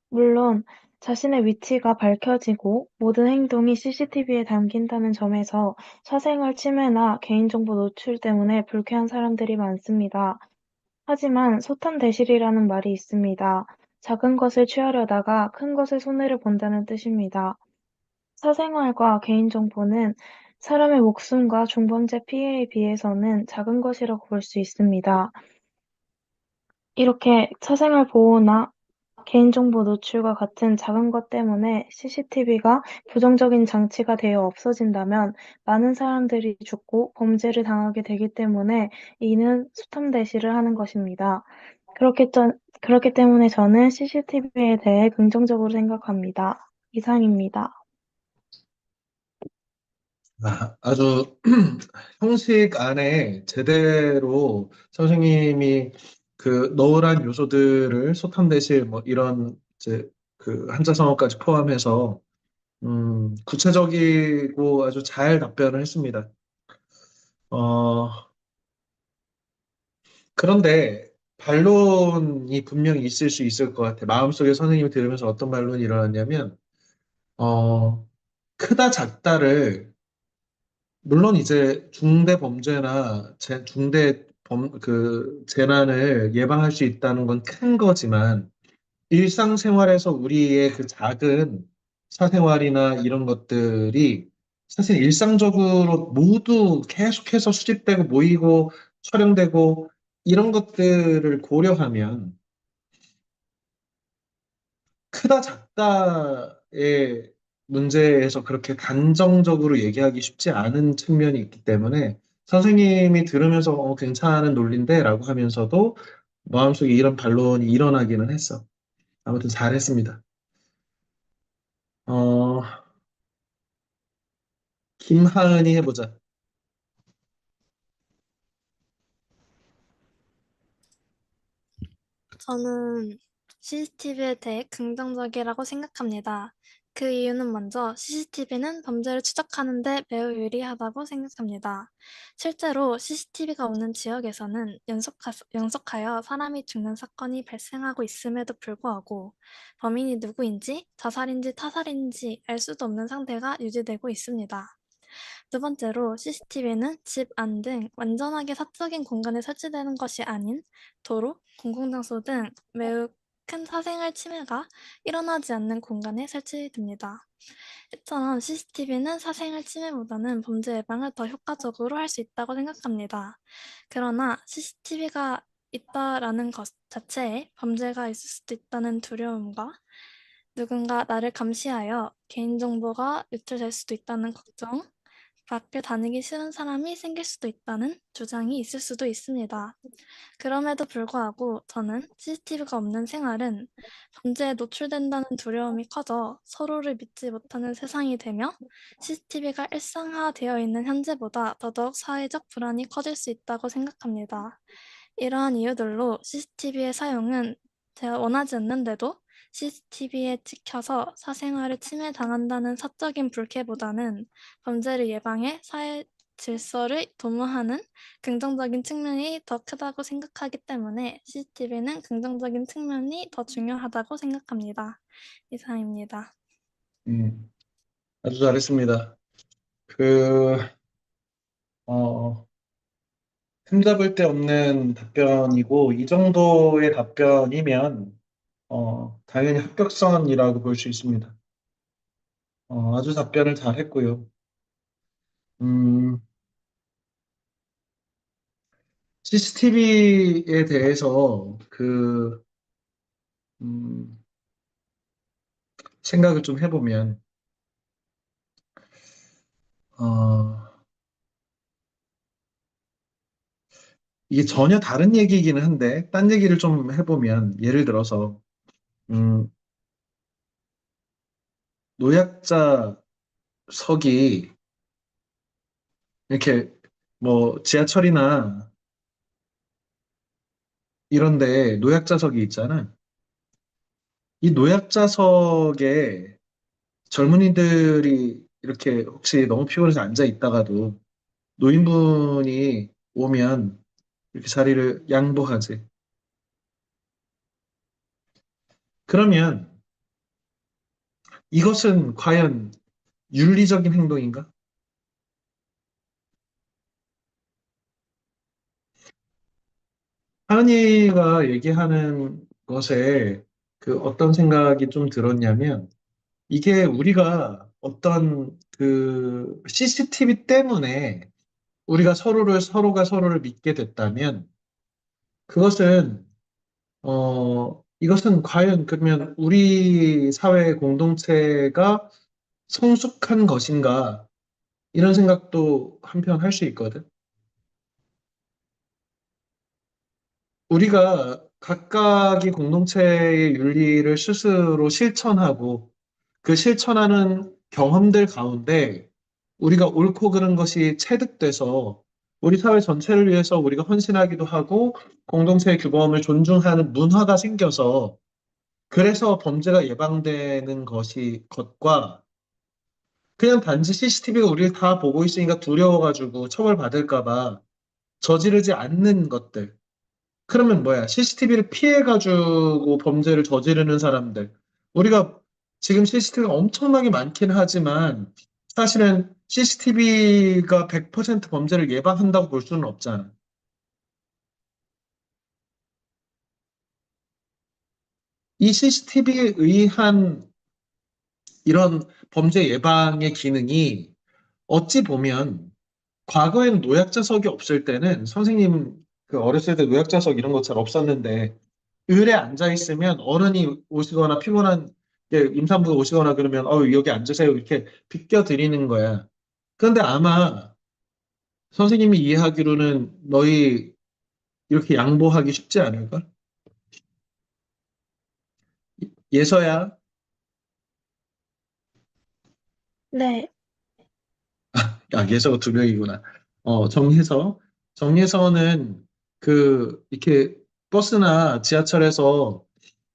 물론 자신의 위치가 밝혀지고 모든 행동이 CCTV에 담긴다는 점에서 사생활 침해나 개인정보 노출 때문에 불쾌한 사람들이 많습니다. 하지만 소탐대실이라는 말이 있습니다. 작은 것을 취하려다가 큰 것에 손해를 본다는 뜻입니다. 사생활과 개인정보는 사람의 목숨과 중범죄 피해에 비해서는 작은 것이라고 볼 수 있습니다. 이렇게 사생활 보호나 개인정보 노출과 같은 작은 것 때문에 CCTV가 부정적인 장치가 되어 없어진다면 많은 사람들이 죽고 범죄를 당하게 되기 때문에 이는 수탐대시를 하는 것입니다. 그렇기 때문에 저는 CCTV에 대해 긍정적으로 생각합니다. 이상입니다. 아주 형식 안에 제대로 선생님이 그 넣으란 요소들을 소탐대실 뭐 이런 이제 그 한자성어까지 포함해서 구체적이고 아주 잘 답변을 했습니다. 어, 그런데 반론이 분명히 있을 수 있을 것 같아. 마음속에 선생님이 들으면서 어떤 반론이 일어났냐면, 어, 크다 작다를 물론 이제 중대 범죄나 중대 재난을 예방할 수 있다는 건 큰 거지만 일상생활에서 우리의 그 작은 사생활이나 이런 것들이 사실 일상적으로 모두 계속해서 수집되고 모이고 촬영되고 이런 것들을 고려하면 크다 작다의 문제에서 그렇게 단정적으로 얘기하기 쉽지 않은 측면이 있기 때문에 선생님이 들으면서 괜찮은 논리인데 라고 하면서도 마음속에 이런 반론이 일어나기는 했어. 아무튼 잘했습니다. 어, 김하은이 해보자. 저는 CCTV에 대해 긍정적이라고 생각합니다. 그 이유는 먼저 CCTV는 범죄를 추적하는 데 매우 유리하다고 생각합니다. 실제로 CCTV가 없는 지역에서는 연속하여 사람이 죽는 사건이 발생하고 있음에도 불구하고 범인이 누구인지 자살인지 타살인지 알 수도 없는 상태가 유지되고 있습니다. 두 번째로 CCTV는 집 안 등 완전하게 사적인 공간에 설치되는 것이 아닌 도로, 공공장소 등 매우 큰 사생활 침해가 일어나지 않는 공간에 설치됩니다. 이처럼 CCTV는 사생활 침해보다는 범죄 예방을 더 효과적으로 할 수 있다고 생각합니다. 그러나 CCTV가 있다라는 것 자체에 범죄가 있을 수도 있다는 두려움과 누군가 나를 감시하여 개인정보가 유출될 수도 있다는 걱정, 밖을 다니기 싫은 사람이 생길 수도 있다는 주장이 있을 수도 있습니다. 그럼에도 불구하고 저는 CCTV가 없는 생활은 범죄에 노출된다는 두려움이 커져 서로를 믿지 못하는 세상이 되며 CCTV가 일상화되어 있는 현재보다 더더욱 사회적 불안이 커질 수 있다고 생각합니다. 이러한 이유들로 CCTV의 사용은 제가 원하지 않는데도 CCTV에 찍혀서 사생활을 침해당한다는 사적인 불쾌보다는 범죄를 예방해 사회 질서를 도모하는 긍정적인 측면이 더 크다고 생각하기 때문에 CCTV는 긍정적인 측면이 더 중요하다고 생각합니다. 이상입니다. 음, 아주 잘했습니다. 그, 어, 흠잡을 데 없는 답변이고, 이 정도의 답변이면, 당연히 합격선이라고 볼 수 있습니다. 아주 답변을 잘 했고요. 음, CCTV에 대해서 음, 생각을 좀 해보면, 어, 이게 전혀 다른 얘기이기는 한데, 딴 얘기를 좀 해보면, 예를 들어서, 음, 노약자석이 이렇게 뭐 지하철이나 이런데 노약자석이 있잖아. 이 노약자석에 젊은이들이 이렇게 혹시 너무 피곤해서 앉아 있다가도 노인분이 오면 이렇게 자리를 양보하지. 그러면 이것은 과연 윤리적인 행동인가? 하은이가 얘기하는 것에 그 어떤 생각이 좀 들었냐면 이게 우리가 어떤 그 CCTV 때문에 우리가 서로가 서로를 믿게 됐다면 그것은 이것은 과연 그러면 우리 사회 공동체가 성숙한 것인가 이런 생각도 한편 할 수 있거든. 우리가 각각의 공동체의 윤리를 스스로 실천하고 그 실천하는 경험들 가운데 우리가 옳고 그른 것이 체득돼서 우리 사회 전체를 위해서 우리가 헌신하기도 하고 공동체의 규범을 존중하는 문화가 생겨서 그래서 범죄가 예방되는 것과 그냥 단지 CCTV가 우리를 다 보고 있으니까 두려워가지고 처벌받을까 봐 저지르지 않는 것들. 그러면 뭐야? CCTV를 피해가지고 범죄를 저지르는 사람들. 우리가 지금 CCTV가 엄청나게 많긴 하지만 사실은 CCTV가 100% 범죄를 예방한다고 볼 수는 없잖아. 이 CCTV에 의한 이런 범죄 예방의 기능이 어찌 보면 과거에는 노약자석이 없을 때는 선생님 그 어렸을 때 노약자석 이런 거 잘 없었는데 을에 앉아 있으면 어른이 오시거나 피곤한 임산부가 오시거나 그러면 여기 앉으세요 이렇게 비껴 드리는 거야. 그런데 아마 선생님이 이해하기로는 너희 이렇게 양보하기 쉽지 않을까? 예서야, 네, 예서가 두 명이구나. 정혜서는 그 이렇게 버스나 지하철에서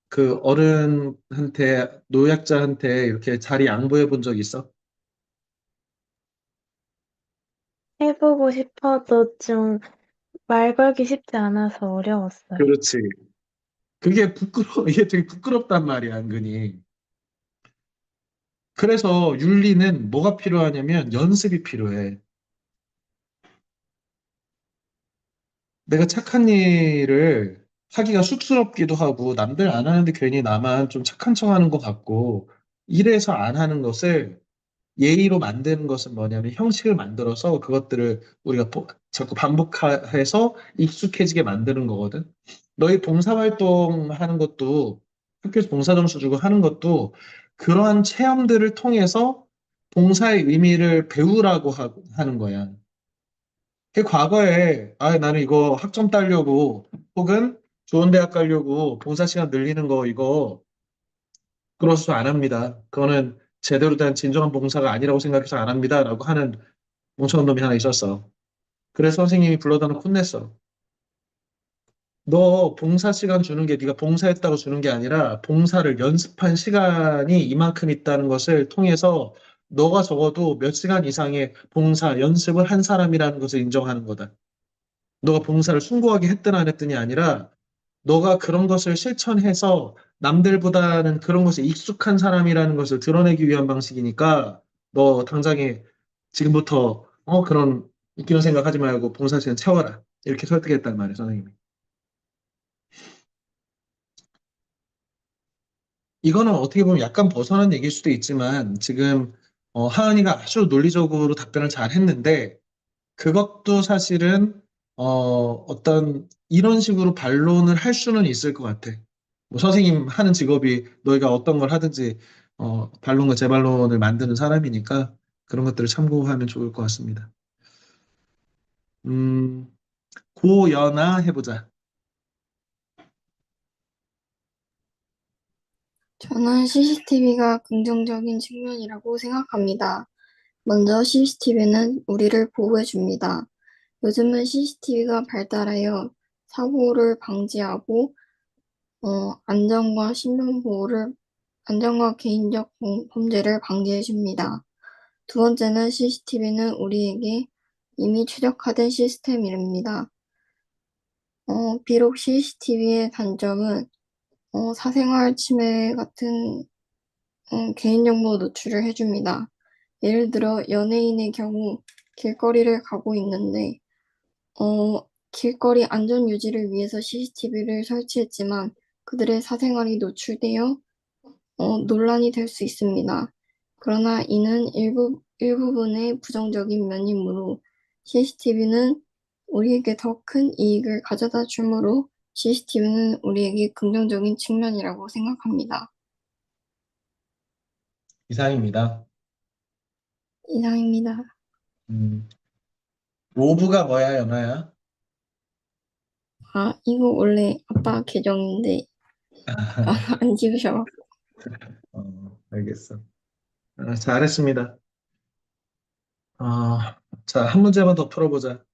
그 어른한테 노약자한테 이렇게 자리 양보해 본 적 있어? 해보고 싶어도 좀 말 걸기 쉽지 않아서 어려웠어요. 그렇지. 이게 되게 부끄럽단 말이야, 은근히. 그래서 윤리는 뭐가 필요하냐면 연습이 필요해. 내가 착한 일을 하기가 쑥스럽기도 하고, 남들 안 하는데 괜히 나만 좀 착한 척 하는 것 같고, 이래서 안 하는 것을 예의로 만드는 것은 뭐냐면 형식을 만들어서 그것들을 우리가 자꾸 반복해서 익숙해지게 만드는 거거든. 너희 봉사활동 하는 것도 학교에서 봉사점수 주고 하는 것도 그러한 체험들을 통해서 봉사의 의미를 배우라고 하는 거야. 그 과거에 나는 이거 학점 따려고 혹은 좋은 대학 가려고 봉사 시간 늘리는 거 이거 그러서 안 합니다. 그거는 제대로 된 진정한 봉사가 아니라고 생각해서 안 합니다. 라고 하는 멍청한 놈이 하나 있었어. 그래서 선생님이 불러다가 혼냈어. 너 봉사 시간 주는 게 네가 봉사했다고 주는 게 아니라 봉사를 연습한 시간이 이만큼 있다는 것을 통해서 너가 적어도 몇 시간 이상의 봉사 연습을 한 사람이라는 것을 인정하는 거다. 너가 봉사를 숭고하게 했든 안 했든이 아니라 너가 그런 것을 실천해서 남들보다는 그런 것에 익숙한 사람이라는 것을 드러내기 위한 방식이니까 너 당장에 지금부터 그런 웃기는 생각하지 말고 봉사 시간 채워라. 이렇게 설득했단 말이에요, 선생님이. 이거는 어떻게 보면 약간 벗어난 얘기일 수도 있지만 지금 하은이가 아주 논리적으로 답변을 잘 했는데 그것도 사실은 어떤 이런 식으로 반론을 할 수는 있을 것 같아. 뭐 선생님 하는 직업이 너희가 어떤 걸 하든지 반론과 재반론을 만드는 사람이니까 그런 것들을 참고하면 좋을 것 같습니다. 음, 고연아 해보자. 저는 CCTV가 긍정적인 측면이라고 생각합니다. 먼저 CCTV는 우리를 보호해줍니다. 요즘은 CCTV가 발달하여 사고를 방지하고 안전과 안전과 개인적 범죄를 방지해줍니다. 두 번째는 CCTV는 우리에게 이미 최적화된 시스템입니다. 비록 CCTV의 단점은 사생활 침해 같은 개인정보 노출을 해줍니다. 예를 들어 연예인의 경우 길거리를 가고 있는데 길거리 안전 유지를 위해서 CCTV를 설치했지만 그들의 사생활이 노출되어 논란이 될 수 있습니다. 그러나 이는 일부분의 부정적인 면이므로 CCTV는 우리에게 더 큰 이익을 가져다 주므로 CCTV는 우리에게 긍정적인 측면이라고 생각합니다. 이상입니다. 이상입니다. 음, 로브가 뭐야, 연아야? 아, 이거 원래 아빠 계정인데 안 지우셔. 알겠어. 잘했습니다. 자, 한 문제만 더 풀어보자.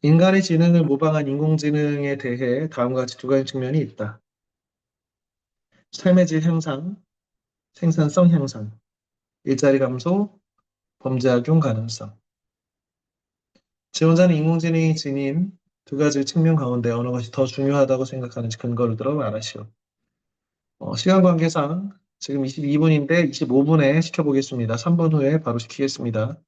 인간의 지능을 모방한 인공지능에 대해 다음과 같이 두 가지 측면이 있다. 삶의 질 향상, 생산성 향상, 일자리 감소, 범죄 악용 가능성. 지원자는 인공지능이 지닌 두 가지 측면 가운데 어느 것이 더 중요하다고 생각하는지 근거를 들어 말하시오. 시간 관계상 지금 22분인데 25분에 시켜보겠습니다. 3분 후에 바로 시키겠습니다.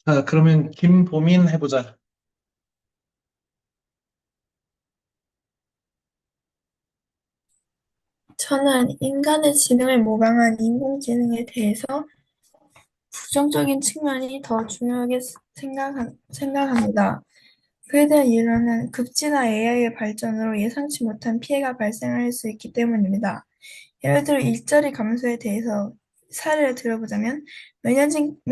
자, 그러면 김보민 해보자. 저는 인간의 지능을 모방한 인공지능에 대해서 부정적인 측면이 더 중요하게 생각합니다. 그에 대한 이유는 급진한 AI의 발전으로 예상치 못한 피해가 발생할 수 있기 때문입니다. 예를 들어 일자리 감소에 대해서 사례를 들어보자면 몇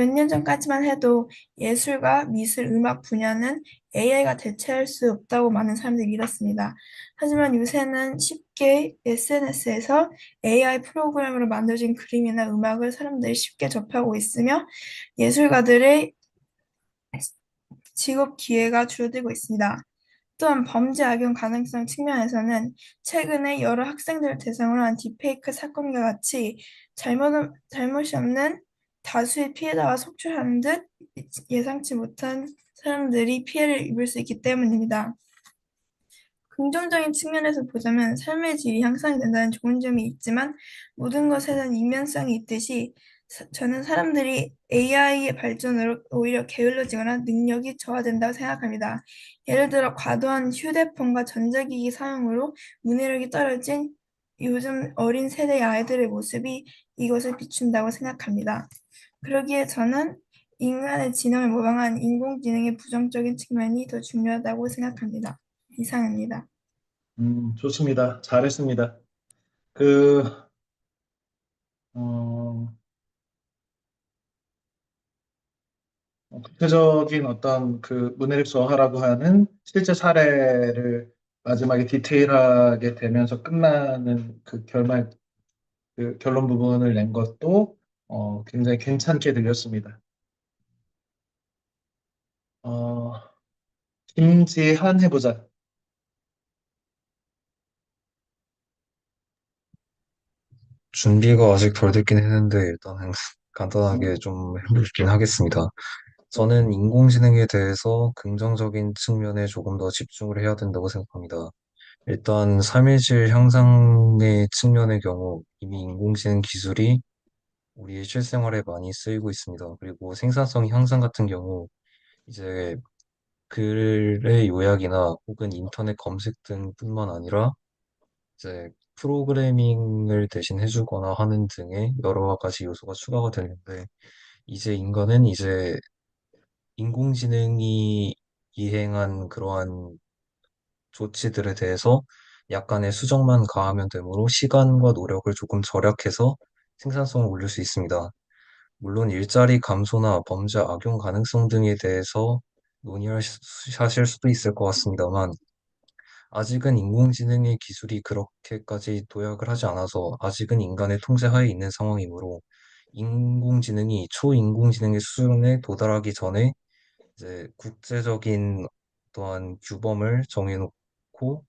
년 전까지만 해도 예술가, 미술, 음악 분야는 AI가 대체할 수 없다고 많은 사람들이 믿었습니다. 하지만 요새는 쉽게 SNS에서 AI 프로그램으로 만들어진 그림이나 음악을 사람들이 쉽게 접하고 있으며 예술가들의 직업 기회가 줄어들고 있습니다. 또한 범죄 악용 가능성 측면에서는 최근에 여러 학생들을 대상으로 한 딥페이크 사건과 같이 잘못이 없는 다수의 피해자가 속출하는 듯 예상치 못한 사람들이 피해를 입을 수 있기 때문입니다. 긍정적인 측면에서 보자면 삶의 질이 향상이 된다는 좋은 점이 있지만 모든 것에는 이면성이 있듯이 저는 사람들이 AI의 발전으로 오히려 게을러지거나 능력이 저하된다고 생각합니다. 예를 들어 과도한 휴대폰과 전자기기 사용으로 문해력이 떨어진 요즘 어린 세대의 아이들의 모습이 이것을 비춘다고 생각합니다. 그러기에 저는 인간의 지능을 모방한 인공지능의 부정적인 측면이 더 중요하다고 생각합니다. 이상입니다. 좋습니다. 잘했습니다. 그, 어, 구체적인 어떤 그 문해력 저하라고 하는 실제 사례를 마지막에 디테일하게 되면서 끝나는 그 그 결론 부분을 낸 것도 굉장히 괜찮게 들렸습니다. 어, 김지한 해보자. 준비가 아직 덜 됐긴 했는데 일단은 간단하게 좀 해볼긴 하겠습니다. 저는 인공지능에 대해서 긍정적인 측면에 조금 더 집중을 해야 된다고 생각합니다. 일단 삶의 질 향상의 측면의 경우 이미 인공지능 기술이 우리의 실생활에 많이 쓰이고 있습니다. 그리고 생산성 향상 같은 경우 이제 글의 요약이나 혹은 인터넷 검색 등뿐만 아니라 이제 프로그래밍을 대신 해주거나 하는 등의 여러 가지 요소가 추가가 되는데 이제 인간은 이제 인공지능이 이행한 그러한 조치들에 대해서 약간의 수정만 가하면 되므로 시간과 노력을 조금 절약해서 생산성을 올릴 수 있습니다. 물론 일자리 감소나 범죄 악용 가능성 등에 대해서 논의하실 수도 있을 것 같습니다만 아직은 인공지능의 기술이 그렇게까지 도약을 하지 않아서 아직은 인간의 통제하에 있는 상황이므로 인공지능이 초인공지능의 수준에 도달하기 전에 이제 국제적인 또한 규범을 정해놓고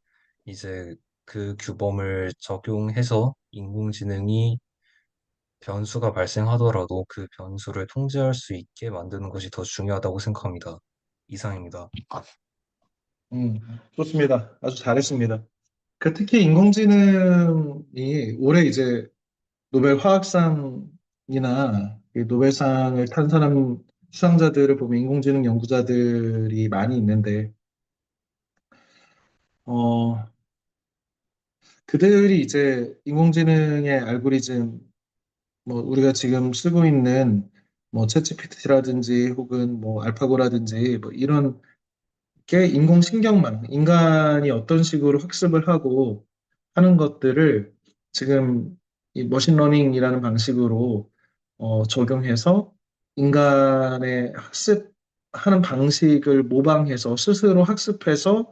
이제 그 규범을 적용해서 인공지능이 변수가 발생하더라도 그 변수를 통제할 수 있게 만드는 것이 더 중요하다고 생각합니다. 이상입니다. 음, 좋습니다. 아주 잘했습니다. 그 특히 인공지능이 올해 이제 노벨 화학상이나 이 노벨상을 탄 사람 수상자들을 보면 인공지능 연구자들이 많이 있는데, 어, 그들이 이제 인공지능의 알고리즘, 뭐 우리가 지금 쓰고 있는 뭐 챗GPT라든지 혹은 뭐 알파고라든지 뭐 이런 게 인공신경망, 인간이 어떤 식으로 학습을 하고 하는 것들을 지금 이 머신러닝이라는 방식으로 적용해서 인간의 학습하는 방식을 모방해서 스스로 학습해서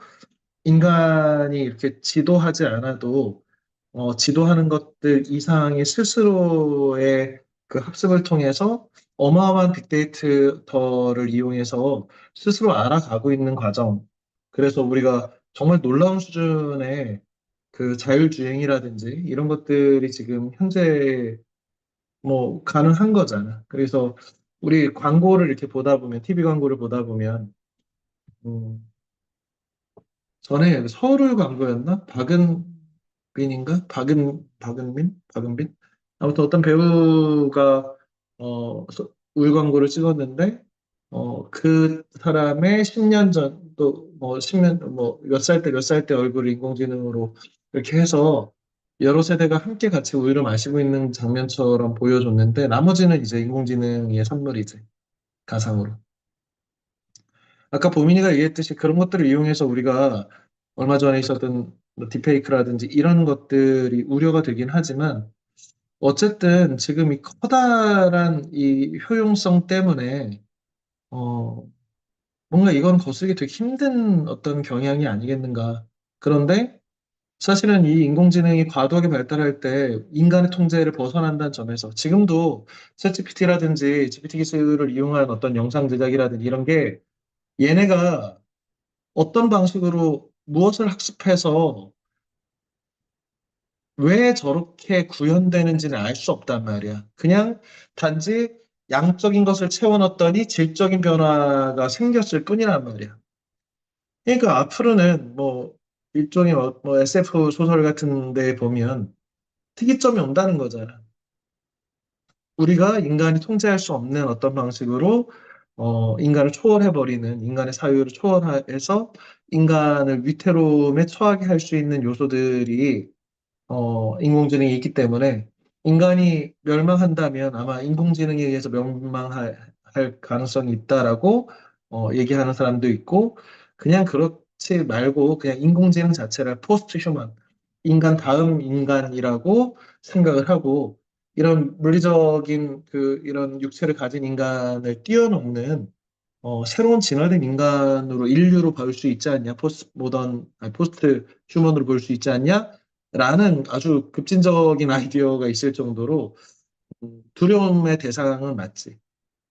인간이 이렇게 지도하지 않아도 지도하는 것들 이상의 스스로의 그 학습을 통해서 어마어마한 빅데이터를 이용해서 스스로 알아가고 있는 과정. 그래서 우리가 정말 놀라운 수준의 그 자율주행이라든지 이런 것들이 지금 현재 뭐 가능한 거잖아. 그래서 우리 광고를 이렇게 보다 보면, TV 광고를 보다 보면, 음, 전에 서울 광고였나? 박은빈인가? 박은빈? 아무튼 어떤 배우가 울 광고를 찍었는데 그 사람의 10년 전, 또 뭐 10년, 뭐 몇 살 때 몇 살 때 얼굴을 인공지능으로 이렇게 해서 여러 세대가 함께 같이 우유를 마시고 있는 장면처럼 보여줬는데 나머지는 이제 인공지능의 선물이지, 가상으로. 아까 보민이가 얘기했듯이 그런 것들을 이용해서 우리가 얼마 전에 있었던 뭐 딥페이크라든지 이런 것들이 우려가 되긴 하지만 어쨌든 지금 이 커다란 이 효용성 때문에 어, 뭔가 이건 거스르기 되게 힘든 어떤 경향이 아니겠는가. 그런데 사실은 이 인공지능이 과도하게 발달할 때 인간의 통제를 벗어난다는 점에서 지금도 챗GPT라든지 GPT 기술을 이용한 어떤 영상 제작이라든지 이런 게 얘네가 어떤 방식으로 무엇을 학습해서 왜 저렇게 구현되는지는 알 수 없단 말이야. 그냥 단지 양적인 것을 채워넣었더니 질적인 변화가 생겼을 뿐이란 말이야. 그러니까 앞으로는 뭐 일종의 뭐 SF 소설 같은 데 보면 특이점이 온다는 거잖아. 우리가 인간이 통제할 수 없는 어떤 방식으로 인간을 초월해버리는 인간의 사유를 초월해서 인간을 위태로움에 처하게 할 수 있는 요소들이 인공지능이 있기 때문에 인간이 멸망한다면 아마 인공지능에 의해서 멸망할 가능성이 있다라고 얘기하는 사람도 있고 그냥 그렇지 말고 그냥 인공지능 자체를 포스트 휴먼, 인간 다음 인간이라고 생각을 하고 이런 물리적인 그 이런 육체를 가진 인간을 뛰어넘는 새로운 진화된 인간으로 인류로 볼 수 있지 않냐, 포스트 모던, 아니, 포스트 휴먼으로 볼 수 있지 않냐? 라는 아주 급진적인 아이디어가 있을 정도로 두려움의 대상은 맞지.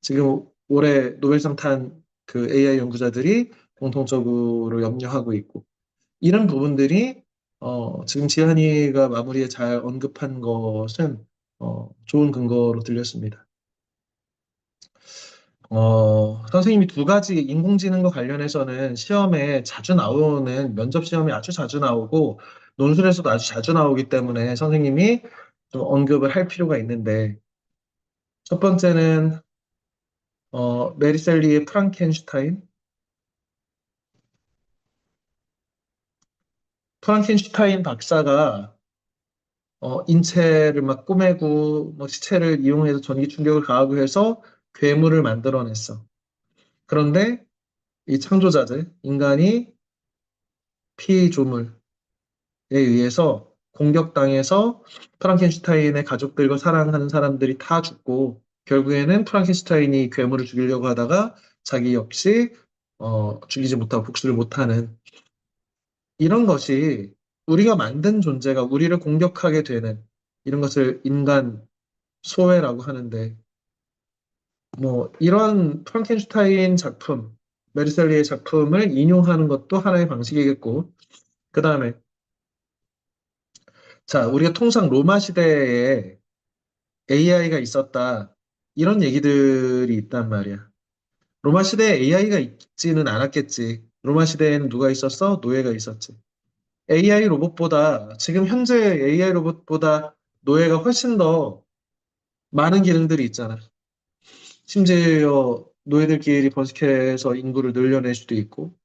지금 올해 노벨상 탄 그 AI 연구자들이 공통적으로 염려하고 있고 이런 부분들이 지금 지한이가 마무리에 잘 언급한 것은 좋은 근거로 들렸습니다. 선생님이 두 가지 인공지능과 관련해서는 시험에 자주 나오는 면접 시험에 아주 자주 나오고 논술에서도 아주 자주 나오기 때문에 선생님이 좀 언급을 할 필요가 있는데 첫 번째는 메리 셀리의 프랑켄슈타인. 프랑켄슈타인 박사가 인체를 막 꼬매고 뭐 시체를 이용해서 전기 충격을 가하고 해서 괴물을 만들어냈어. 그런데 이 창조자들, 인간이 피조물에 의해서 공격당해서 프랑켄슈타인의 가족들과 사랑하는 사람들이 다 죽고 결국에는 프랑켄슈타인이 괴물을 죽이려고 하다가 자기 역시 죽이지 못하고 복수를 못하는 이런 것이 우리가 만든 존재가 우리를 공격하게 되는 이런 것을 인간 소외라고 하는데 뭐 이런 프랑켄슈타인 작품, 메르셀리의 작품을 인용하는 것도 하나의 방식이겠고 그 다음에 자 우리가 통상 로마 시대에 AI가 있었다 이런 얘기들이 있단 말이야. 로마 시대에 AI가 있지는 않았겠지. 로마 시대에는 누가 있었어? 노예가 있었지. AI 로봇보다 지금 현재 AI 로봇보다 노예가 훨씬 더 많은 기능들이 있잖아. 심지어 노예들끼리 번식해서 인구를 늘려낼 수도 있고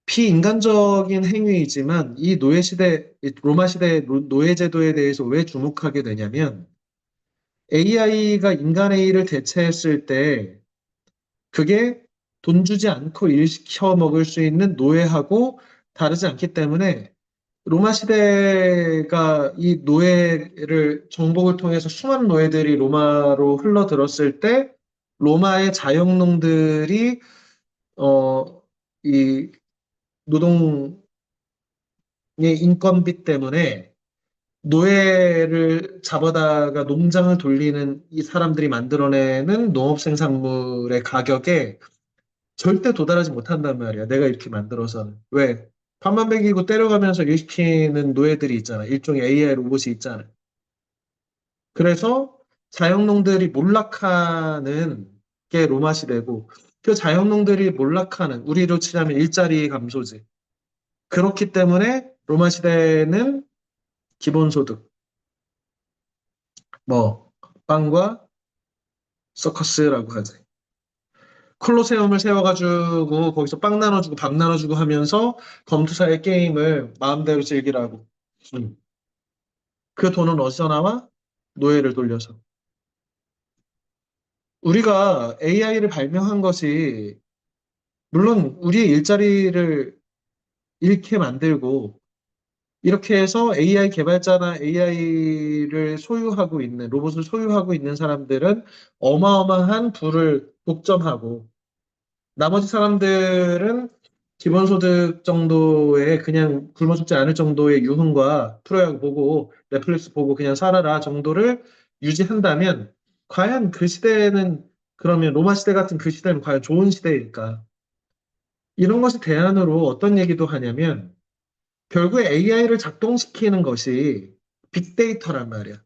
비인간적인 행위이지만 이 노예 시대, 이 로마 시대의 노예 제도에 대해서 왜 주목하게 되냐면 AI가 인간의 일을 대체했을 때 그게 돈 주지 않고 일 시켜 먹을 수 있는 노예하고 다르지 않기 때문에 로마 시대가 이 노예를 정복을 통해서 수많은 노예들이 로마로 흘러들었을 때 로마의 자영농들이 이 노동의 인건비 때문에 노예를 잡아다가 농장을 돌리는 이 사람들이 만들어내는 농업 생산물의 가격에 절대 도달하지 못한단 말이야. 내가 이렇게 만들어서는. 왜? 밥만 먹이고 때려가면서 일시키는 노예들이 있잖아. 일종의 AI 로봇이 있잖아. 그래서 자영농들이 몰락하는 게 로마 시대고, 그 자영농들이 몰락하는, 우리로 치자면 일자리 감소지. 그렇기 때문에 로마 시대는 기본소득, 뭐, 빵과 서커스라고 하지. 콜로세움을 세워가지고 거기서 빵 나눠주고 밥 나눠주고 하면서 검투사의 게임을 마음대로 즐기라고. 음. 그 돈은 어디서 나와? 노예를 돌려서. 우리가 AI를 발명한 것이 물론 우리의 일자리를 잃게 만들고 이렇게 해서 AI 개발자나 AI를 소유하고 있는 로봇을 소유하고 있는 사람들은 어마어마한 부를 독점하고 나머지 사람들은 기본소득 정도의 그냥 굶어 죽지 않을 정도의 유흥과 프로야구 보고 넷플릭스 보고 그냥 살아라 정도를 유지한다면 과연 그 시대는 그러면 로마 시대 같은 그 시대는 과연 좋은 시대일까? 이런 것이 대안으로 어떤 얘기도 하냐면 결국에 AI를 작동시키는 것이 빅데이터란 말이야.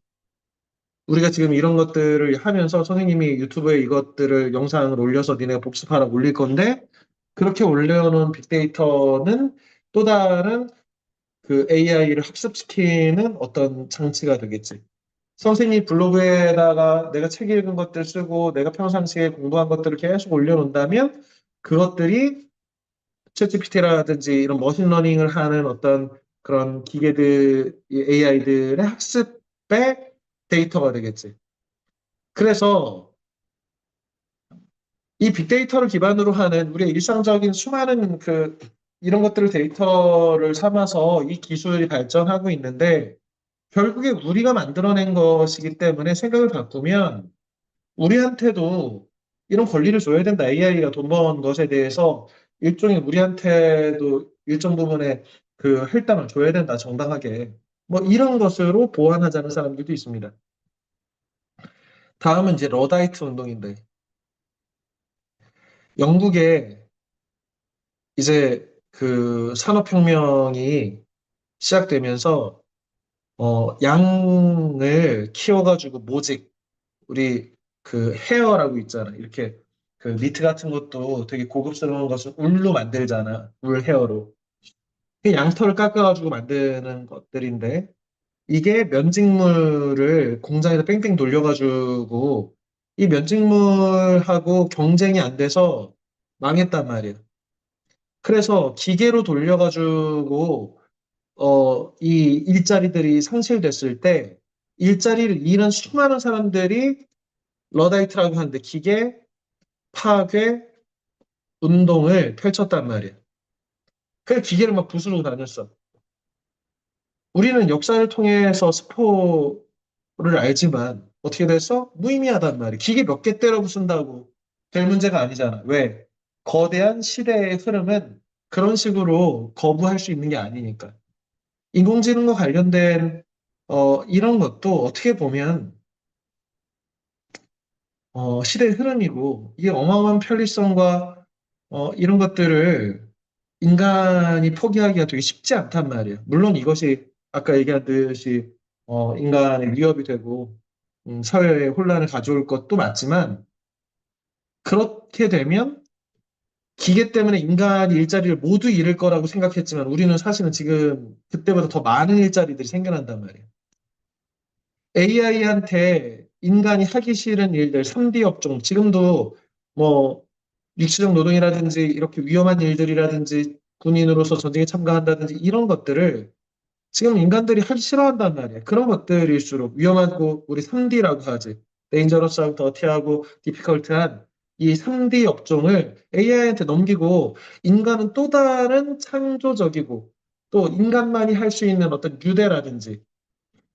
우리가 지금 이런 것들을 하면서 선생님이 유튜브에 이것들을 영상을 올려서 니네가 복습하라 올릴 건데 그렇게 올려놓은 빅데이터는 또 다른 그 AI를 학습시키는 어떤 장치가 되겠지. 선생님 블로그에다가 내가 책 읽은 것들 쓰고 내가 평상시에 공부한 것들을 계속 올려놓는다면 그것들이 챗GPT라든지 이런 머신러닝을 하는 어떤 그런 기계들, AI들의 학습의 데이터가 되겠지. 그래서 이 빅데이터를 기반으로 하는 우리의 일상적인 수많은 이런 것들을 데이터를 삼아서 이 기술이 발전하고 있는데 결국에 우리가 만들어낸 것이기 때문에 생각을 바꾸면 우리한테도 이런 권리를 줘야 된다. AI가 돈 번 것에 대해서 일종의 우리한테도 일정 부분의 그 혈당을 줘야 된다. 정당하게. 뭐 이런 것으로 보완하자는 사람들도 있습니다. 다음은 이제 러다이트 운동인데 영국에 이제 그 산업혁명이 시작되면서 양을 키워가지고 모직 우리 그 헤어라고 있잖아. 이렇게 그 니트 같은 것도 되게 고급스러운 것을 울로 만들잖아. 울 헤어로. 그 양털을 깎아가지고 만드는 것들인데 이게 면직물을 공장에서 뺑뺑 돌려가지고 이 면직물하고 경쟁이 안 돼서 망했단 말이야. 그래서 기계로 돌려가지고 이 일자리들이 상실됐을 때 일자리를 잃은 수많은 사람들이 러다이트라고 하는데 기계 파괴 운동을 펼쳤단 말이야. 그 기계를 막 부수고 다녔어. 우리는 역사를 통해서 스포를 알지만 어떻게 됐어? 무의미하단 말이야. 기계 몇 개 때려 부순다고 될 문제가 아니잖아. 왜? 거대한 시대의 흐름은 그런 식으로 거부할 수 있는 게 아니니까. 인공지능과 관련된 이런 것도 어떻게 보면 시대의 흐름이고 이게 어마어마한 편리성과 이런 것들을 인간이 포기하기가 되게 쉽지 않단 말이에요. 물론 이것이 아까 얘기하듯이 인간의 위협이 되고 사회에 혼란을 가져올 것도 맞지만 그렇게 되면 기계 때문에 인간이 일자리를 모두 잃을 거라고 생각했지만 우리는 사실은 지금 그때보다 더 많은 일자리들이 생겨난단 말이에요. AI한테 인간이 하기 싫은 일들, 3D 업종, 지금도 뭐 육체적 노동이라든지 이렇게 위험한 일들이라든지 군인으로서 전쟁에 참가한다든지 이런 것들을 지금 인간들이 하기 싫어한단 말이에요. 그런 것들일수록 위험하고 우리 3D라고 하지. 데인저러스하고 더티하고 디피컬트한 이 3D 업종을 AI한테 넘기고 인간은 또 다른 창조적이고 또 인간만이 할 수 있는 어떤 유대라든지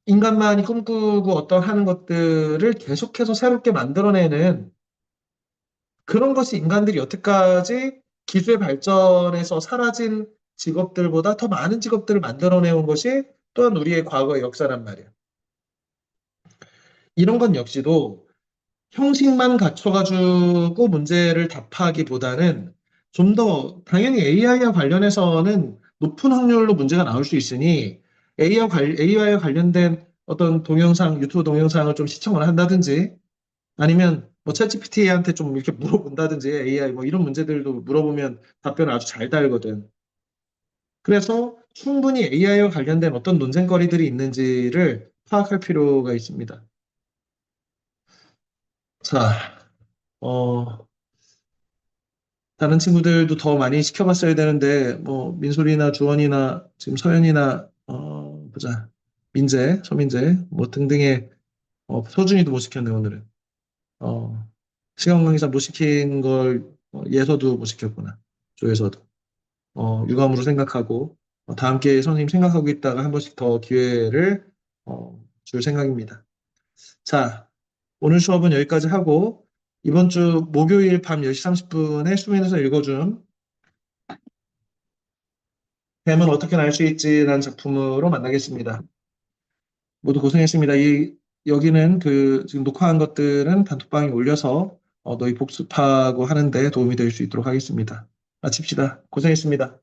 인간만이 꿈꾸고 어떤 하는 것들을 계속해서 새롭게 만들어내는 그런 것이 인간들이 여태까지 기술의 발전에서 사라진 직업들보다 더 많은 직업들을 만들어내온 것이 또한 우리의 과거의 역사란 말이에요. 이런 건 역시도 형식만 갖춰가지고 문제를 답하기보다는 좀 더 당연히 AI와 관련해서는 높은 확률로 문제가 나올 수 있으니 AI와 관련된 어떤 동영상, 유튜브 동영상을 좀 시청을 한다든지 아니면 뭐 챗GPT한테 좀 이렇게 물어본다든지 AI 뭐 이런 문제들도 물어보면 답변을 아주 잘 달거든. 그래서 충분히 AI와 관련된 어떤 논쟁거리들이 있는지를 파악할 필요가 있습니다. 자, 어, 다른 친구들도 더 많이 시켜봤어야 되는데, 뭐, 민솔이나 주원이나 지금 서연이나, 보자. 민재, 서민재, 뭐 등등의, 서준이도 못 시켰네, 오늘은. 어, 시간 관계상 못 시킨 걸, 예서도 못 시켰구나. 조예서도. 유감으로 생각하고, 다음 기회에 선생님 생각하고 있다가 한 번씩 더 기회를, 줄 생각입니다. 자, 오늘 수업은 여기까지 하고, 이번 주 목요일 밤 10시 30분에 수면에서 읽어준 뱀은 어떻게 날 수 있지라는 작품으로 만나겠습니다. 모두 고생했습니다. 여기는 지금 녹화한 것들은 단톡방에 올려서 너희 복습하고 하는데 도움이 될 수 있도록 하겠습니다. 마칩시다. 고생했습니다.